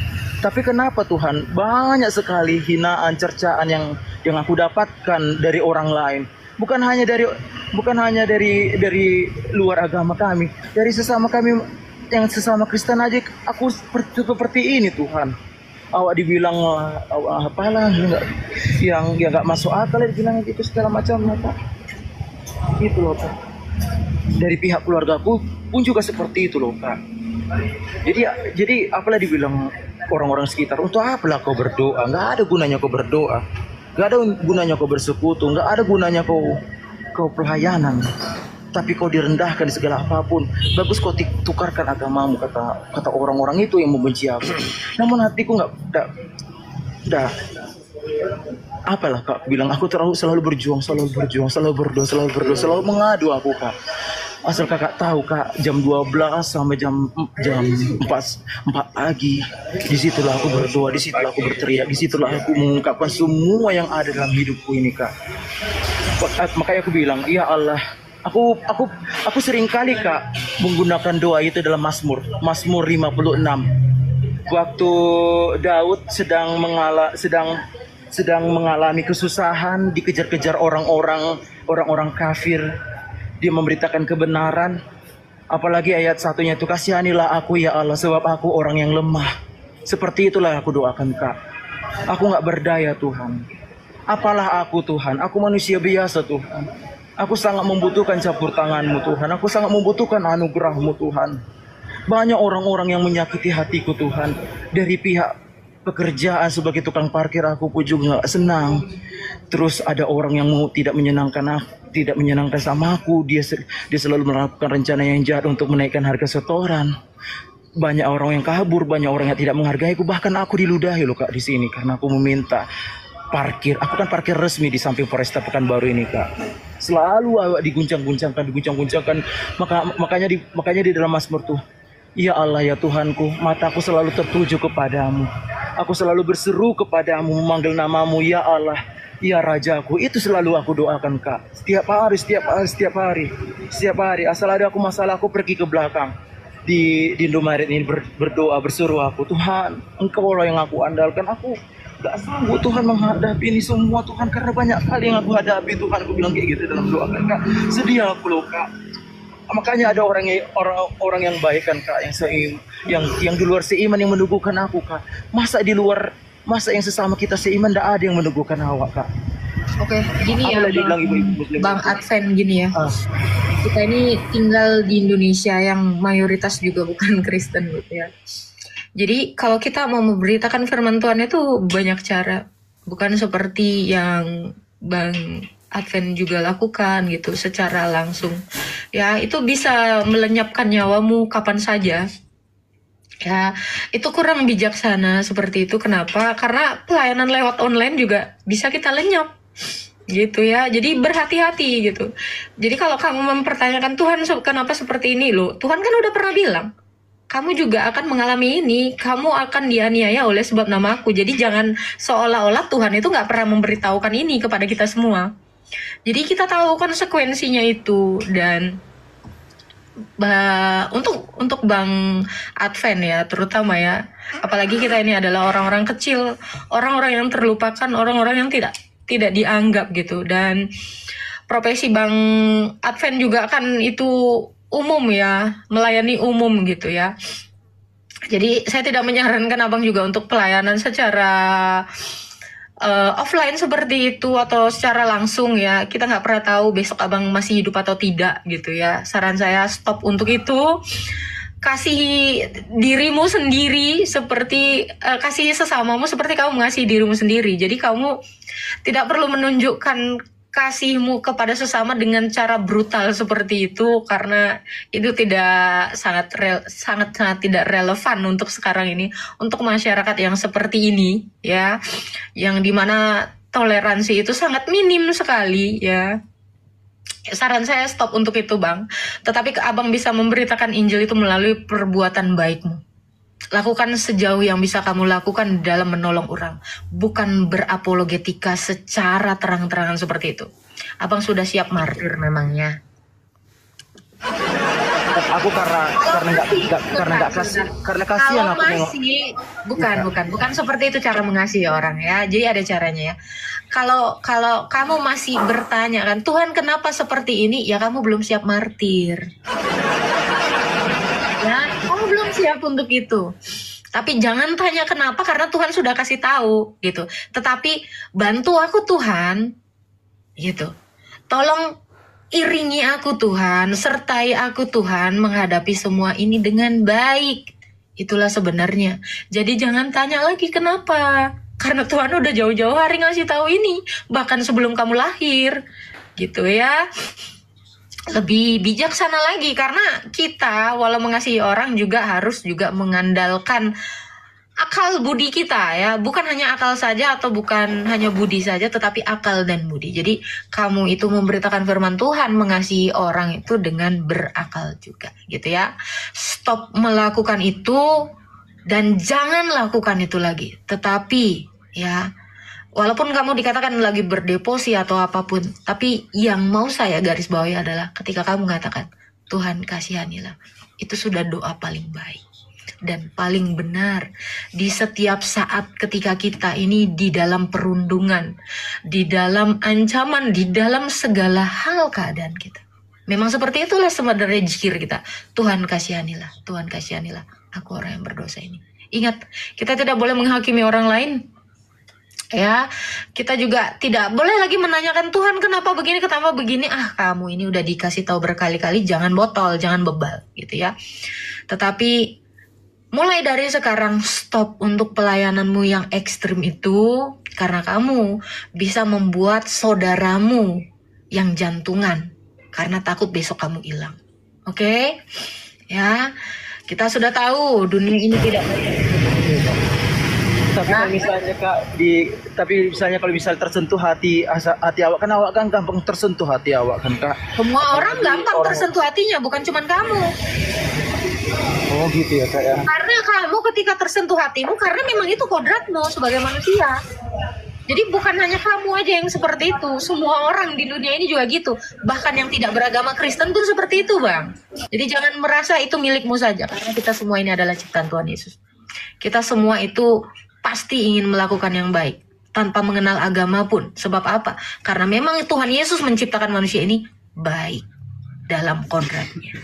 Tapi kenapa Tuhan banyak sekali hinaan, cercaan yang aku dapatkan dari orang lain. Bukan hanya dari luar agama kami, dari sesama kami yang sesama Kristen aja aku seperti ini Tuhan. Awak dibilang apalah yang nggak masuk akal, dibilang gitu segala macam Pak. Itu loh Pak. Dari pihak keluargaku pun juga seperti itu loh Pak. Jadi apalah dibilang orang-orang sekitar, untuk apalah kau berdoa? Nggak ada gunanya kau berdoa, nggak ada gunanya kau bersekutu, nggak ada gunanya kau pelayanan. Tapi kau direndahkan di segala apapun. Bagus kau tukarkan agamamu, kata orang-orang itu yang membenci aku. Namun hatiku nggak apalah Kak bilang, aku selalu berjuang, selalu berdoa, selalu mengadu aku Kak. Asal kakak tahu Kak, jam 12 sampai jam 4 pagi, disitulah aku berdoa, disitulah aku berteriak, disitulah aku mengungkapkan semua yang ada dalam hidupku ini Kak. Makanya aku bilang, ya Allah, aku sering kali Kak menggunakan doa itu dalam Mazmur 56. Waktu Daud sedang mengalami kesusahan, dikejar-kejar orang-orang kafir. Dia memberitakan kebenaran. Apalagi ayat satunya itu, kasihanilah aku ya Allah, sebab aku orang yang lemah. Seperti itulah aku doakan Kak. Aku gak berdaya Tuhan. Apalah aku Tuhan, aku manusia biasa Tuhan. Aku sangat membutuhkan campur tangan-Mu Tuhan. Aku sangat membutuhkan anugerah-Mu Tuhan. Banyak orang-orang yang menyakiti hatiku Tuhan. Dari pihak pekerjaan sebagai tukang parkir aku pun juga senang. Terus ada orang yang tidak menyenangkan sama aku. Dia selalu melakukan rencana yang jahat untuk menaikkan harga setoran. Banyak orang yang kabur, banyak orang yang tidak menghargai aku. Bahkan aku diludahi loh Kak di sini karena aku meminta. parkir. Aku kan parkir resmi di samping Polresta Pekanbaru ini, Kak. Selalu awak diguncang-guncangkan. Makanya di dalam Mazmur tuh, ya Allah ya Tuhanku, mataku selalu tertuju kepadamu. Aku selalu berseru kepadamu, memanggil namamu, ya Allah, ya Rajaku. Itu selalu aku doakan, Kak. Setiap hari. Asal ada aku masalah, aku pergi ke belakang. Di Indomaret ini berdoa, berseru aku, Tuhan, Engkau lah yang aku andalkan. Aku gak sanggup Tuhan menghadapi ini semua, Tuhan, karena banyak kali yang aku hadapi, Tuhan. Aku bilang kayak gitu dalam doa, Kak. Sedih aku loh, Kak. Makanya ada orang yang baik kan, Kak, yang di luar seiman yang meneguhkan aku, Kak. Masa yang sesama kita seiman tidak ada yang meneguhkan awak, Kak. Oke, gini ya, Bang Advent, gini ya. Kita ini tinggal di Indonesia yang mayoritas juga bukan Kristen gitu ya. Jadi kalau kita mau memberitakan firman Tuhan itu banyak cara. Bukan seperti yang Bang Advent juga lakukan gitu secara langsung. Ya, itu bisa melenyapkan nyawamu kapan saja. Ya, itu kurang bijaksana seperti itu. Kenapa? Karena pelayanan lewat online juga bisa kita lenyap. Gitu ya, jadi berhati-hati gitu. Jadi kalau kamu mempertanyakan Tuhan kenapa seperti ini loh, Tuhan kan udah pernah bilang kamu juga akan mengalami ini, kamu akan dianiaya oleh sebab namaku. Jadi jangan seolah-olah Tuhan itu nggak pernah memberitahukan ini kepada kita semua. Jadi kita tahu konsekuensinya itu. Dan untuk Bang Advent ya, terutama ya, apalagi kita ini adalah orang-orang kecil, orang-orang yang terlupakan, orang-orang yang tidak dianggap gitu. Dan profesi Bang Advent juga kan itu umum ya, melayani umum gitu ya. Jadi saya tidak menyarankan abang juga untuk pelayanan secara offline seperti itu atau secara langsung ya. Kita nggak pernah tahu besok abang masih hidup atau tidak gitu ya. Saran saya stop untuk itu. Kasih dirimu sendiri seperti kasih sesamamu seperti kamu mengasihi dirimu sendiri. Jadi kamu tidak perlu menunjukkan kasihmu kepada sesama dengan cara brutal seperti itu, karena itu sangat tidak relevan untuk sekarang ini, untuk masyarakat yang seperti ini ya, yang dimana toleransi itu sangat minim sekali ya. Saran saya stop untuk itu, Bang. Tetapi abang bisa memberitakan Injil itu melalui perbuatan baikmu. Lakukan sejauh yang bisa kamu lakukan dalam menolong orang, bukan berapologetika secara terang-terangan seperti itu. Abang sudah siap martir memangnya. Aku karena kasihan aku nengok. Bukan seperti itu cara mengasihi orang ya. Jadi ada caranya ya. Kalau kamu masih bertanya kan, Tuhan kenapa seperti ini? Ya kamu belum siap martir. Ya, kamu belum siap untuk itu. Tapi jangan tanya kenapa, karena Tuhan sudah kasih tahu gitu. Tetapi bantu aku Tuhan, gitu. Tolong iringi aku Tuhan, sertai aku Tuhan menghadapi semua ini dengan baik. Itulah sebenarnya. Jadi jangan tanya lagi kenapa. Karena Tuhan udah jauh-jauh hari ngasih tahu ini, bahkan sebelum kamu lahir, gitu ya. Lebih bijaksana lagi, karena kita walau mengasihi orang juga harus juga mengandalkan akal budi kita ya, bukan hanya akal saja atau bukan hanya budi saja, tetapi akal dan budi. Jadi kamu itu memberitakan firman Tuhan, mengasihi orang itu dengan berakal juga, gitu ya. Stop melakukan itu dan jangan lakukan itu lagi. Tetapi ya, walaupun kamu dikatakan lagi berdeposi atau apapun, tapi yang mau saya garis bawahi adalah ketika kamu mengatakan, Tuhan kasihanilah, itu sudah doa paling baik dan paling benar di setiap saat ketika kita ini di dalam perundungan, di dalam ancaman, di dalam segala hal keadaan kita. Memang seperti itulah sebenarnya zikir kita. Tuhan kasihanilah, Tuhan kasihanilah, aku orang yang berdosa ini. Ingat, kita tidak boleh menghakimi orang lain. Ya, kita juga tidak boleh lagi menanyakan Tuhan kenapa begini, kenapa begini. Ah, kamu ini udah dikasih tahu berkali-kali, jangan botol, jangan bebal, gitu ya. Tetapi mulai dari sekarang stop untuk pelayananmu yang ekstrim itu, karena kamu bisa membuat saudaramu yang jantungan karena takut besok kamu hilang. Oke? Ya, kita sudah tahu dunia ini tidak baik. Kalau misalnya kak tapi misalnya kalau misalnya tersentuh hati awak kan gampang tersentuh hati awak kan kak. Semua orang gampang tersentuh hatinya, bukan cuma kamu. Oh gitu ya kak ya. Karena kamu ketika tersentuh hatimu, karena memang itu kodratmu sebagai manusia. Jadi bukan hanya kamu aja yang seperti itu, semua orang di dunia ini juga gitu. Bahkan yang tidak beragama Kristen pun seperti itu, Bang. Jadi jangan merasa itu milikmu saja, karena kita semua ini adalah ciptaan Tuhan Yesus. Kita semua itu pasti ingin melakukan yang baik, tanpa mengenal agama pun. Sebab apa? Karena memang Tuhan Yesus menciptakan manusia ini baik dalam kodratnya.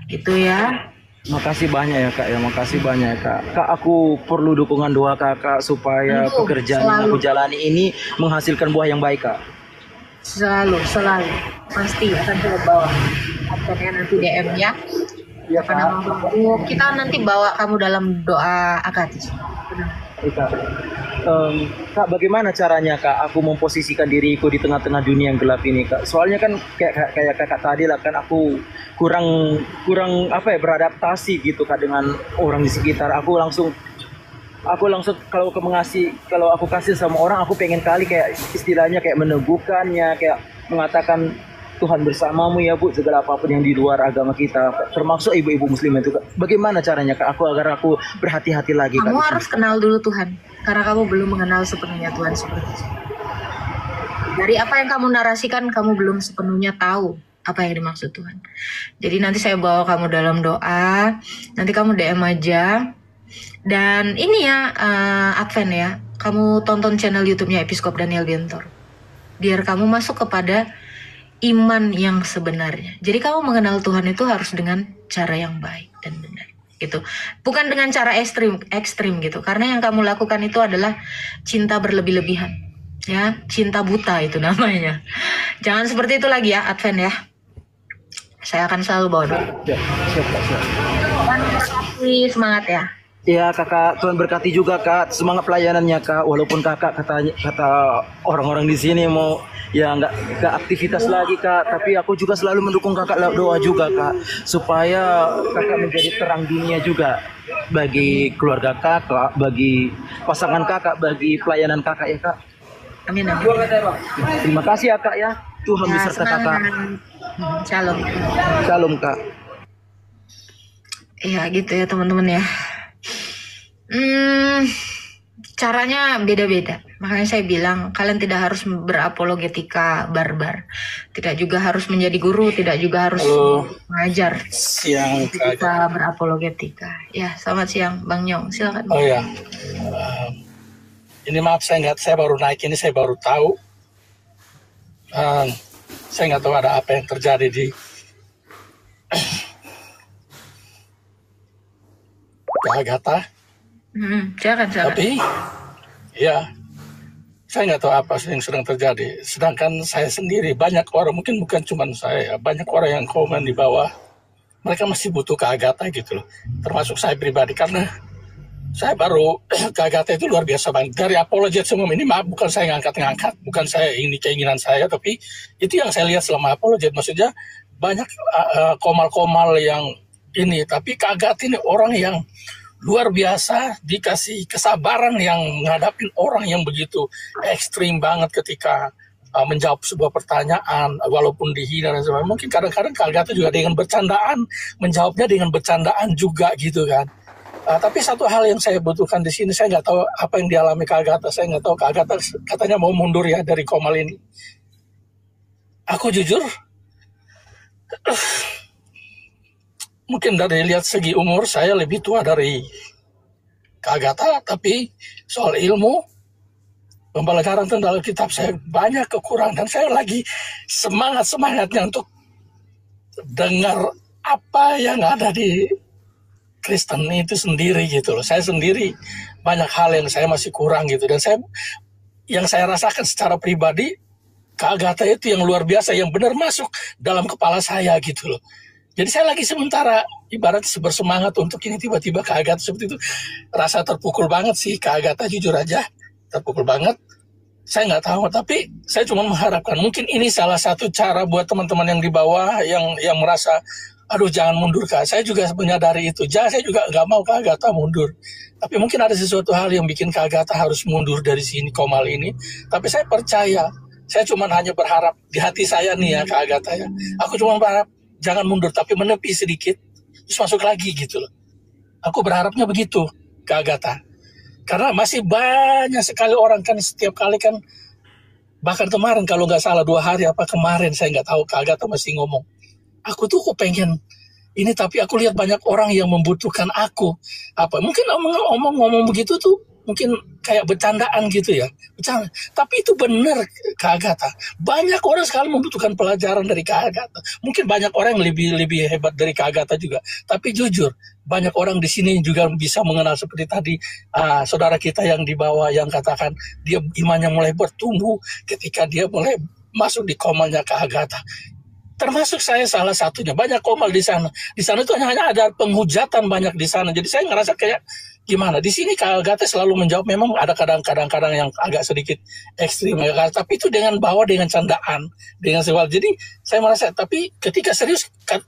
Gitu ya. Makasih banyak ya kak ya, makasih banyak ya kak. Kak, aku perlu dukungan doa kakak supaya pekerjaan yang aku jalani ini menghasilkan buah yang baik kak. Selalu pasti akan saya bawa absennya nanti DM ya. Iya kak. Kita nanti bawa kamu dalam doa akatis. Kak. Kak, bagaimana caranya kak aku memposisikan diriku di tengah-tengah dunia yang gelap ini kak? Soalnya kan kayak kakak tadi lah kan aku kurang beradaptasi gitu kak dengan orang di sekitar. Aku langsung kalau aku kasih sama orang, aku pengen kali kayak istilahnya kayak meneguhkannya, kayak mengatakan Tuhan bersamamu ya Bu, segala apapun yang di luar agama kita, termasuk ibu-ibu muslim itu. Bagaimana caranya kak agar aku berhati-hati lagi? Kamu harus kenal dulu Tuhan, karena kamu belum mengenal sepenuhnya Tuhan seperti itu. Dari apa yang kamu narasikan, kamu belum sepenuhnya tahu apa yang dimaksud Tuhan. Jadi nanti saya bawa kamu dalam doa, nanti kamu DM aja. Dan ini ya Advent ya, kamu tonton channel YouTube-nya Episkop Daniel Biantor, biar kamu masuk kepada iman yang sebenarnya. Jadi kamu mengenal Tuhan itu harus dengan cara yang baik dan benar gitu. Bukan dengan cara ekstrim gitu. Karena yang kamu lakukan itu adalah cinta berlebih-lebihan. Ya, cinta buta itu namanya. Jangan seperti itu lagi ya, Advent ya. Saya akan selalu bawa doa. Siap. Semangat ya. Ya kakak, Tuhan berkati juga kak, semangat pelayanannya kak. Walaupun kakak kata orang-orang di sini mau ya nggak aktivitas lagi kak, tapi aku juga selalu mendukung kakak doa juga kak, supaya kakak menjadi terang dunia juga bagi keluarga kakak, bagi pasangan kakak, bagi pelayanan kakak ya kak. Amin. Terima kasih ya kak ya, Tuhan beserta kakak. Shalom kak. Ya gitu ya teman-teman ya. Caranya beda-beda. Makanya saya bilang kalian tidak harus berapologetika barbar, tidak juga harus menjadi guru, tidak juga harus mengajar. Siang kita berapologetika. Ya, selamat siang Bang Nyong, silakan. Oh ya, ini maaf saya baru naik ini, saya baru tahu. Saya nggak tahu ada apa yang terjadi di Agatha. Silakan. Tapi ya saya nggak tahu apa yang sedang terjadi. Sedangkan saya sendiri, banyak orang, mungkin bukan cuma saya, banyak orang yang komen di bawah, mereka masih butuh ke Agatha gitu loh. Termasuk saya pribadi, karena saya baru ke Agatha itu luar biasa banget. Dari apologet semua ini, maaf bukan saya ngangkat, bukan saya ini keinginan saya, tapi itu yang saya lihat selama apologet. Maksudnya banyak komal-komal yang ini, tapi ke Agatha ini orang yang luar biasa, dikasih kesabaran yang menghadapi orang yang begitu ekstrim banget ketika menjawab sebuah pertanyaan, walaupun dihina dan sebagainya. Mungkin kadang-kadang Kak Agatha juga dengan bercandaan, menjawabnya dengan bercandaan juga gitu kan. Tapi satu hal yang saya butuhkan di sini, saya nggak tahu apa yang dialami Kak Agatha. Saya nggak tahu, Kak Agatha katanya mau mundur ya dari Komal ini. Aku jujur, mungkin dari lihat segi umur saya lebih tua dari Kak Agatha, tapi soal ilmu, pembelajaran tentang Alkitab saya banyak kekurangan, dan saya lagi semangatnya untuk dengar apa yang ada di Kristen itu sendiri gitu loh. Saya sendiri banyak hal yang saya masih kurang gitu, dan yang saya rasakan secara pribadi, Kak Agatha itu yang luar biasa, yang benar masuk dalam kepala saya gitu loh. Jadi saya lagi sementara ibarat bersemangat untuk ini, tiba-tiba Kak Agatha seperti itu. Rasa terpukul banget sih Kak Agatha, jujur aja. Terpukul banget. Saya nggak tahu, tapi saya cuma mengharapkan mungkin ini salah satu cara buat teman-teman yang di bawah yang merasa aduh jangan mundur Kak, saya juga menyadari itu. Saya juga nggak mau Kak Agatha mundur. Tapi mungkin ada sesuatu hal yang bikin Kak Agatha harus mundur dari sini Komal ini. Tapi saya percaya, saya cuma hanya berharap di hati saya nih ya Kak Agatha ya. Aku cuma berharap jangan mundur, tapi menepi sedikit, terus masuk lagi gitu loh. Aku berharapnya begitu Kak Agatha. Karena masih banyak sekali orang kan setiap kali kan, bahkan kemarin kalau nggak salah 2 hari apa kemarin, saya nggak tahu, Kak Agatha masih ngomong, aku tuh kok pengen ini, tapi aku lihat banyak orang yang membutuhkan aku. Apa mungkin ngomong begitu tuh mungkin kayak bercandaan gitu ya, bercanda. Tapi itu benar Kak Agatha. Banyak orang sekali membutuhkan pelajaran dari Kak Agatha. Mungkin banyak orang yang lebih hebat dari Kak Agatha juga. Tapi jujur, banyak orang di sini juga bisa mengenal seperti tadi saudara kita yang di bawah yang katakan dia imannya mulai bertumbuh ketika dia mulai masuk di komalnya Kak Agatha. Termasuk saya salah satunya. Banyak komal di sana. Di sana itu hanya ada penghujatan banyak di sana. Jadi saya ngerasa kayak gimana. Di sini Kak Agatha selalu menjawab, memang ada kadang-kadang yang agak sedikit ekstrim. Tapi itu dengan candaan. Dengan sewal. Jadi saya merasa, tapi ketika serius, Kak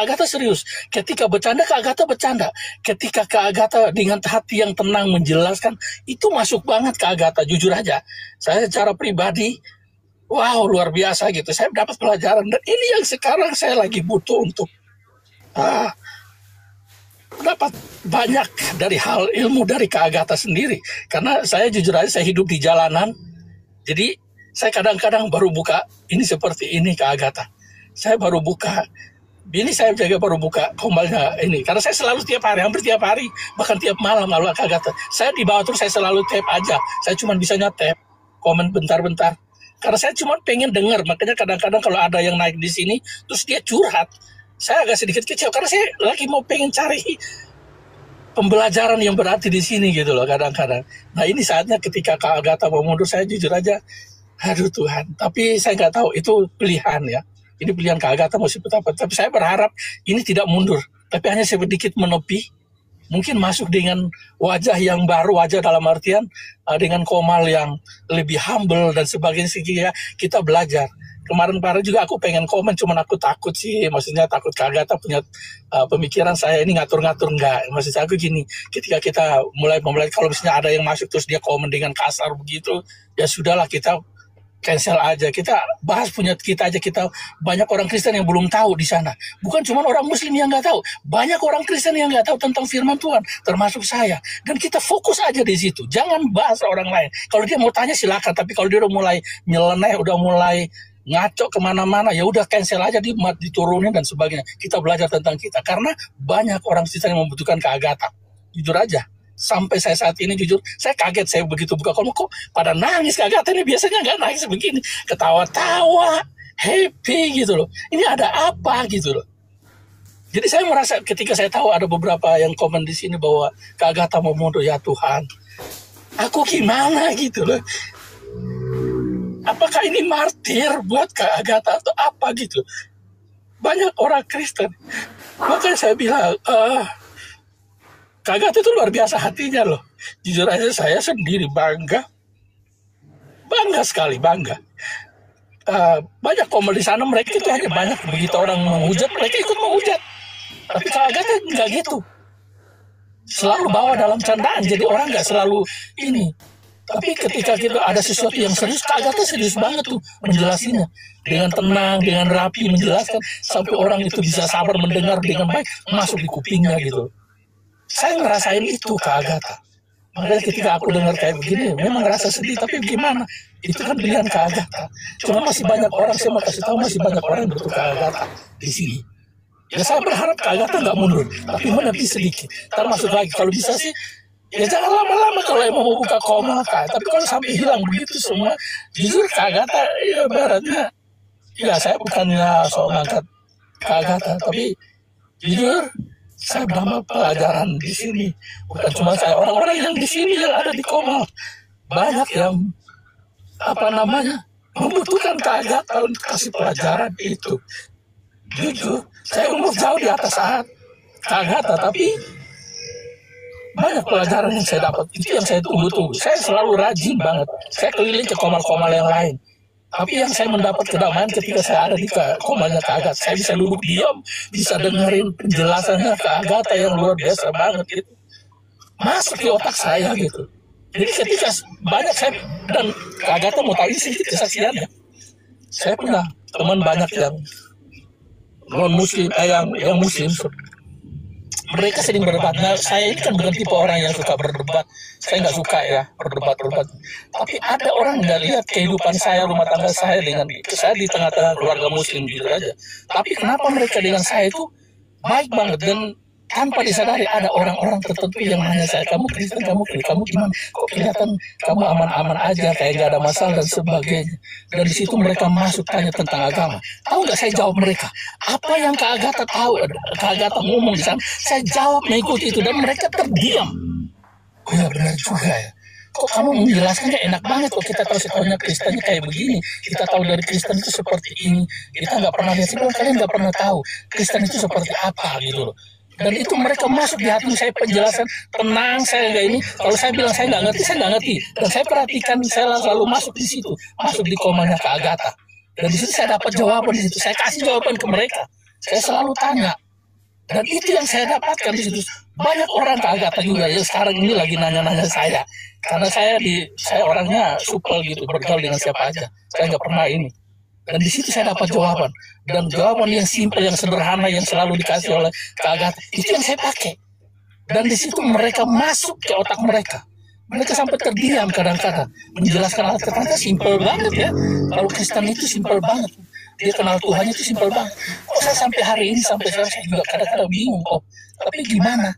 Agatha serius. Ketika bercanda, Kak Agatha bercanda. Ketika Kak Agatha dengan hati yang tenang menjelaskan, itu masuk banget Kak Agatha. Jujur aja. Saya secara pribadi, wow, luar biasa gitu. Saya dapat pelajaran. Dan ini yang sekarang saya lagi butuh untuk dapat banyak dari hal ilmu dari Kak Agatha sendiri. Karena saya jujur aja, saya hidup di jalanan. Jadi saya kadang-kadang baru buka, ini seperti ini Kak Agatha. Saya baru buka, ini saya jaga baru buka komalnya ini. Karena saya selalu tiap hari, hampir tiap hari, bahkan tiap malam kalau Kak Agatha. Saya di bawah terus saya selalu tap aja. Saya cuma bisanya tap, komen bentar-bentar. Karena saya cuma pengen dengar, makanya kadang-kadang kalau ada yang naik di sini, terus dia curhat, saya agak sedikit kecewa, karena saya lagi mau pengen cari pembelajaran yang berarti di sini gitu loh kadang-kadang. Nah ini saatnya ketika Kak Agatha mau mundur, saya jujur aja, aduh Tuhan, tapi saya nggak tahu, itu pilihan ya. Ini pilihan Kak Agatha mau seperti apa, tapi saya berharap ini tidak mundur, tapi hanya sedikit menepi, mungkin masuk dengan wajah yang baru, wajah dalam artian dengan komal yang lebih humble dan sebagainya, sehingga kita belajar. Kemarin juga aku pengen komen, cuman aku takut sih, maksudnya takut Kak Agatha punya pemikiran saya ini ngatur-ngatur, enggak. Maksud aku gini, ketika kita mulai kalau misalnya ada yang masuk terus dia komen dengan kasar begitu, ya sudahlah, kita cancel aja, kita bahas punya kita aja. Kita banyak orang Kristen yang belum tahu di sana, bukan cuma orang Muslim yang nggak tahu, banyak orang Kristen yang nggak tahu tentang firman Tuhan, termasuk saya. Dan kita fokus aja di situ, jangan bahas orang lain. Kalau dia mau tanya silakan, tapi kalau dia udah mulai nyeleneh, udah mulai ngaco kemana-mana, ya udah cancel aja, diturunin dan sebagainya. Kita belajar tentang kita, karena banyak orang Kristen yang membutuhkan Kak Agatha. Jujur aja, sampai saya saat ini jujur, saya kaget, saya begitu buka kolom, kok pada nangis Kak Agatha, ini biasanya nggak nangis begini, ketawa-tawa, happy gitu loh. Ini ada apa gitu loh. Jadi saya merasa ketika saya tahu ada beberapa yang komen di sini bahwa Kak Agatha mau mundur, ya Tuhan, aku gimana gitu loh. Apakah ini martir buat Kak Agatha atau apa gitu? Banyak orang Kristen. Makanya saya bilang, Kak Agatha itu luar biasa hatinya loh. Jujur aja saya sendiri bangga sekali, bangga. Banyak komen di sana, mereka itu hanya banyak begitu orang menghujat, mereka ikut menghujat. Tapi Kak Agatha nggak gitu. Selalu bawa dalam candaan, jadi orang nggak selalu ini. Tapi ketika kita ada sesuatu yang serius, Kak Agatha serius banget tuh menjelasinya. Dengan tenang, dengan rapi menjelaskan, sampai orang itu bisa sabar mendengar dengan baik, masuk di kupingnya gitu. Saya ngerasain itu Kak Agatha. Makanya ketika aku dengar kayak begini, memang ngerasa sedih, tapi gimana? Itu kan pilihan Kak Agatha. Cuma masih banyak orang, saya mau kasih tahu, masih banyak orang yang butuh Kak Agatha di sini. Ya saya berharap Kak Agatha nggak mundur, tapi menepi sedikit. Ntar masuk lagi, kalau bisa sih, ya jangan lama-lama kalau yang mau buka komal Kak. Tapi kalau sampai hilang begitu semua, jujur Kak Agatha, ya baratnya, ya saya bukannya soal ngangkat Kak Agatha, tapi jujur, saya menambah pelajaran di sini. Bukan cuma saya, orang-orang yang di sini yang ada di komal, banyak yang membutuhkan Kak Agatha untuk kasih pelajaran itu. Jujur, saya umur jauh di atas Kak Agatha, tapi banyak pelajaran yang saya dapat. Itu yang saya tunggu-tunggu. Saya selalu rajin banget. Saya keliling ke komal-komal yang lain. Tapi yang saya mendapat kedamaian ketika saya ada di komanya Kak Agatha. Saya bisa duduk diam, bisa dengerin penjelasannya Kak Agatha yang luar biasa banget gitu. Masuk di otak saya gitu. Jadi ketika banyak saya, dan Kak Agatha mau tahu sedikit kesaksiannya. Saya punya teman banyak yang non-muslim, yang muslim. Mereka sering berdebat. Nah, saya ini kan bukan tipe orang yang suka berdebat. Saya nggak suka ya berdebat. Tapi ada orang nggak lihat kehidupan saya, rumah tangga saya dengan saya di tengah-tengah keluarga muslim gitu aja. Tapi kenapa mereka dengan saya itu baik banget, dan tanpa disadari ada orang-orang tertentu yang nanya saya, kamu Kristen, kamu gimana? Kok kelihatan kamu aman-aman aja, kayak gak ada masalah dan sebagainya. Dan di situ mereka masuk tanya tentang agama. Tahu nggak saya jawab mereka? Apa yang Kak Agatha tahu, Kak Agatha ngomong di sana, saya jawab mengikuti itu dan mereka terdiam. Oh ya benar juga ya. Kok kamu menjelaskannya enak banget, kok kita tahu situasinya Kristennya kayak begini, kita tahu dari Kristen itu seperti ini, kita nggak pernah lihat, sebelum kalian nggak pernah tahu Kristen itu seperti apa gitu loh. Dan itu mereka masuk di hati saya, penjelasan tenang, saya nggak ini. Kalau saya bilang saya nggak ngerti, saya nggak ngerti. Dan saya perhatikan, saya selalu masuk di situ, masuk di komanya Kak Agatha. Dan di situ saya dapat jawaban di situ, saya kasih jawaban ke mereka. Saya selalu tanya. Dan itu yang saya dapatkan di situ. Banyak orang Kak Agatha juga ya sekarang ini lagi nanya-nanya saya. Karena saya orangnya supel gitu, bergaul dengan siapa aja. Saya nggak pernah ini. Dan di situ saya dapat jawaban. Dan jawaban yang simpel, yang sederhana, yang selalu dikasih oleh Kak Agatha, itu yang saya pakai. Dan di situ mereka masuk ke otak mereka. Mereka sampai terdiam kadang-kadang. Menjelaskan hal ternyata simpel banget ya. Kalau Kristen itu simpel banget. Dia kenal Tuhan itu simpel banget. Kok saya sampai hari ini, sampai sekarang saya juga kadang-kadang bingung kok. Tapi gimana?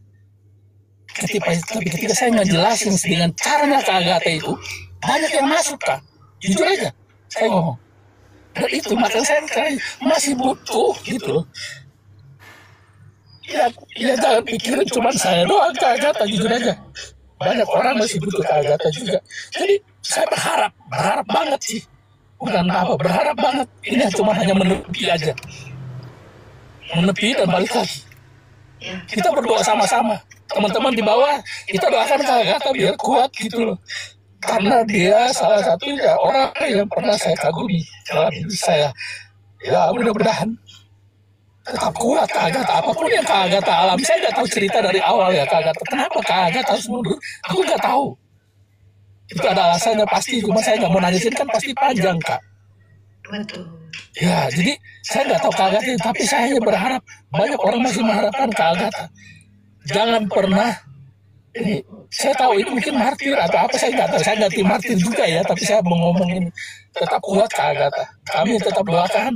Ketika saya ngejelasin dengan caranya Kak Agatha itu, banyak yang masuk Kak. Jujur aja, saya ngomong. Dan itu makanya saya masih butuh gitu loh. Ya jangan pikirin cuma saya doang Kak Agatha, jujur aja. Banyak orang masih butuh Kak Agatha juga. Jadi saya berharap banget sih. Bukan apa, berharap banget. Ini cuma hanya menepi aja. Menepi dan balik lagi. Kita berdoa sama-sama. Teman-teman di bawah, kita doakan Kak Agatha biar kuat gitu loh. Karena dia salah satunya orang yang pernah saya kagumi dalam hidup saya. Ya mudah-mudahan tetap kuat Kak Agatha. Apapun yang Kak Agatha alami, saya nggak tahu cerita dari awal ya Kak Agatha. Kenapa Kak Agatha harus mundur? Aku nggak tahu. Itu ada alasannya pasti, cuma saya nggak mau nanyain, kan pasti panjang Kak. Betul. Ya, jadi saya nggak tahu Kak Agatha, tapi saya hanya berharap banyak orang masih mengharapkan Kak Agatha. Jangan pernah ini, saya tahu ini mungkin martir atau apa, saya nggak tahu, saya nggak tim martir juga ya, tapi saya mau ngomong ini, tetap kuat Kak Agatha, kami tetap doakan.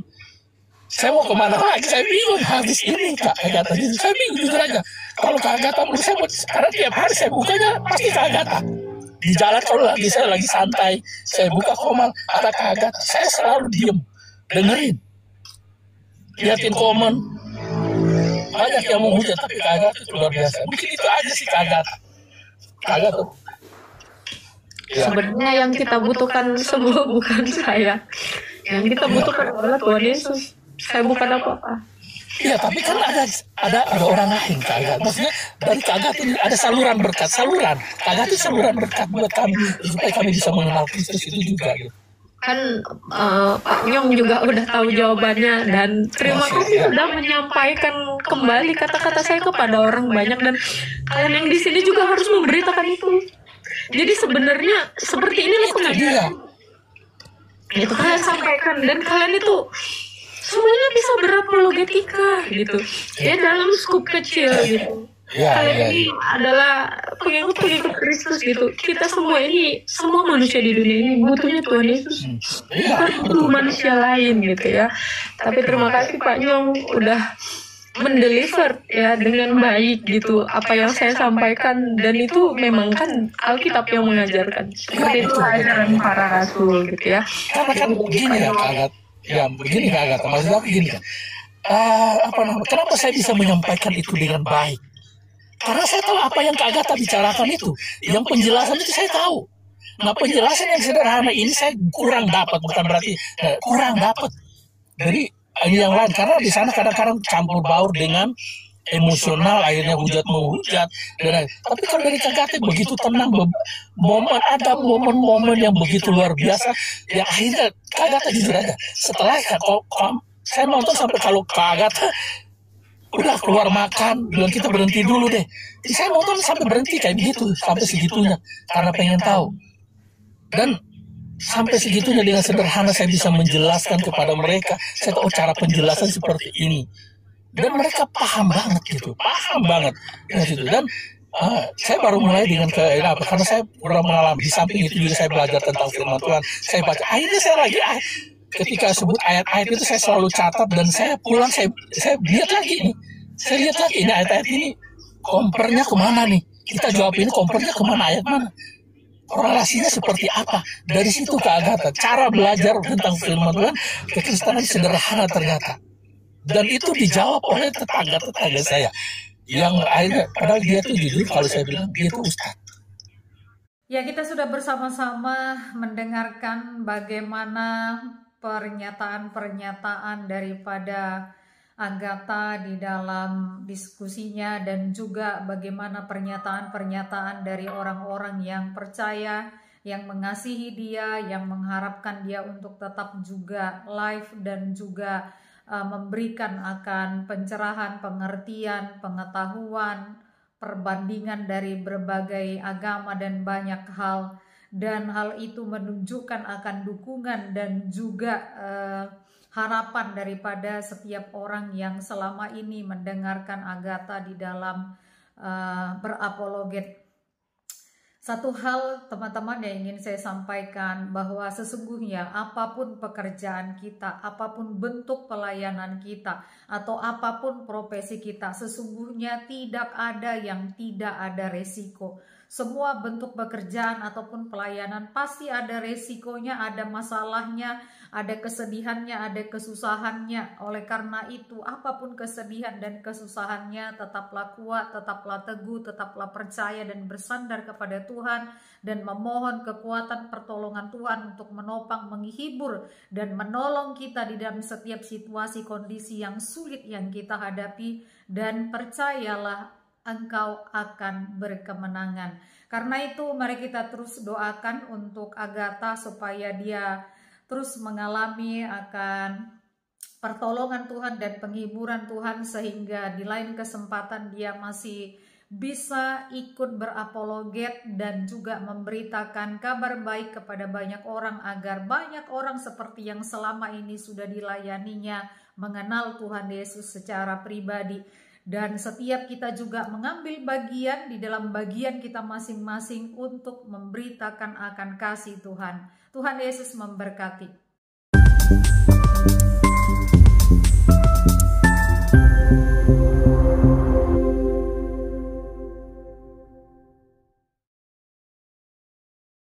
Saya mau kemana lagi, saya bingung habis ini Kak Agatha, saya bingung jujur aja. Kalau Kak Agatha menurut saya, karena tiap hari saya bukanya pasti Kak Agatha. Di jalan kalau saya lagi santai, saya buka komen ada Kak Agatha, saya selalu diem, dengerin, liatin komen. Banyak yang menghujat, tapi Kak Agatha itu luar biasa. Mungkin itu aja sih Kak Agatha. Ya. Sebenarnya yang kita butuhkan semua bukan saya. Yang kita butuhkan adalah Tuhan Yesus. Saya bukan apa-apa. Iya, tapi kan ada orang lain Kak Agatha. Maksudnya dari Kak Agatha ini ada saluran berkat, saluran. Kak Agatha itu saluran berkat buat kami supaya kami bisa mengenal Kristus itu juga. Gitu. Kan Pak Nyong juga udah tahu jawabannya, dan terima kasih sudah menyampaikan kembali kata-kata saya kepada orang banyak, dan kalian yang di sini juga harus memberitakan itu. Jadi sebenarnya seperti inilah pengajaran. Itu kalian sampaikan, dan kalian itu semuanya bisa berapologetika gitu. Ya dalam skup kecil gitu. Kalian ini adalah pengikut-pengikut Kristus gitu. Kita semua ini, semua manusia di dunia ini butuhnya Tuhan Yesus, bukan butuh manusia lain gitu ya. Tapi terima kasih Pak Nyong udah mendeliver ya dengan baik gitu apa yang saya sampaikan, dan itu memang kan Alkitab yang mengajarkan. Seperti itu ajaran para rasul gitu ya. Karena kan begini ya Kak Agatha. Ya begini Kak Agatha, maksudnya begini kan. Kenapa saya bisa menyampaikan itu dengan baik? Karena saya tahu apa yang Kak Agatha bicarakan itu. Yang penjelasan itu saya tahu. Nah penjelasan yang sederhana ini saya kurang dapat. Bukan berarti kurang dapat dari yang lain. Karena di sana kadang-kadang campur baur dengan emosional, akhirnya hujat menghujat. Tapi kalau dari Kak Gata begitu tenang, ada momen-momen yang begitu luar biasa, yang akhirnya Kak Gata jujur aja, setelah saya nonton sampai kalau Kak Gata udah keluar makan, bilang kita berhenti dulu deh. Jadi saya nonton sampai berhenti kayak begitu, sampai segitunya, karena pengen tahu. Dan sampai segitunya dengan sederhana saya bisa menjelaskan kepada mereka, saya tahu cara penjelasan seperti ini. Dan mereka paham banget gitu, paham banget dengan situ. Dan saya baru mulai dengan karena saya pernah mengalami, di samping itu juga saya belajar tentang firman Tuhan. Saya baca, akhirnya saya lagi ketika sebut ayat-ayat itu saya selalu catat, dan saya pulang saya lihat lagi nih, ini ayat-ayat ini kompernya kemana nih, kita jawab ini kompernya kemana, ayat mana, korelasinya seperti apa. Dari situ Kak Gata, cara belajar tentang firman Tuhan kekristenan sederhana ternyata, dan itu dijawab oleh tetangga-tetangga saya yang akhirnya, padahal dia tuh jujur kalau saya bilang dia tuh ustadz. Ya, kita sudah bersama-sama mendengarkan bagaimana pernyataan-pernyataan daripada Agatha di dalam diskusinya, dan juga bagaimana pernyataan-pernyataan dari orang-orang yang percaya, yang mengasihi dia, yang mengharapkan dia untuk tetap juga live dan juga memberikan akan pencerahan, pengertian, pengetahuan, perbandingan dari berbagai agama dan banyak hal. Dan hal itu menunjukkan akan dukungan dan juga harapan daripada setiap orang yang selama ini mendengarkan Agatha di dalam berapologet. Satu hal teman-teman yang ingin saya sampaikan, bahwa sesungguhnya apapun pekerjaan kita, apapun bentuk pelayanan kita, atau apapun profesi kita, sesungguhnya tidak ada yang tidak ada resiko. Semua bentuk pekerjaan ataupun pelayanan pasti ada resikonya, ada masalahnya, ada kesedihannya, ada kesusahannya. Oleh karena itu, apapun kesedihan dan kesusahannya, tetaplah kuat, tetaplah teguh, tetaplah percaya dan bersandar kepada Tuhan, dan memohon kekuatan pertolongan Tuhan untuk menopang, menghibur, dan menolong kita di dalam setiap situasi kondisi yang sulit yang kita hadapi. Dan percayalah, engkau akan berkemenangan. Karena itu mari kita terus doakan untuk Agatha supaya dia terus mengalami akan pertolongan Tuhan dan penghiburan Tuhan, sehingga di lain kesempatan dia masih bisa ikut berapologet dan juga memberitakan kabar baik kepada banyak orang, agar banyak orang seperti yang selama ini sudah dilayaninya mengenal Tuhan Yesus secara pribadi. Dan setiap kita juga mengambil bagian di dalam bagian kita masing-masing untuk memberitakan akan kasih Tuhan. Tuhan Yesus memberkati.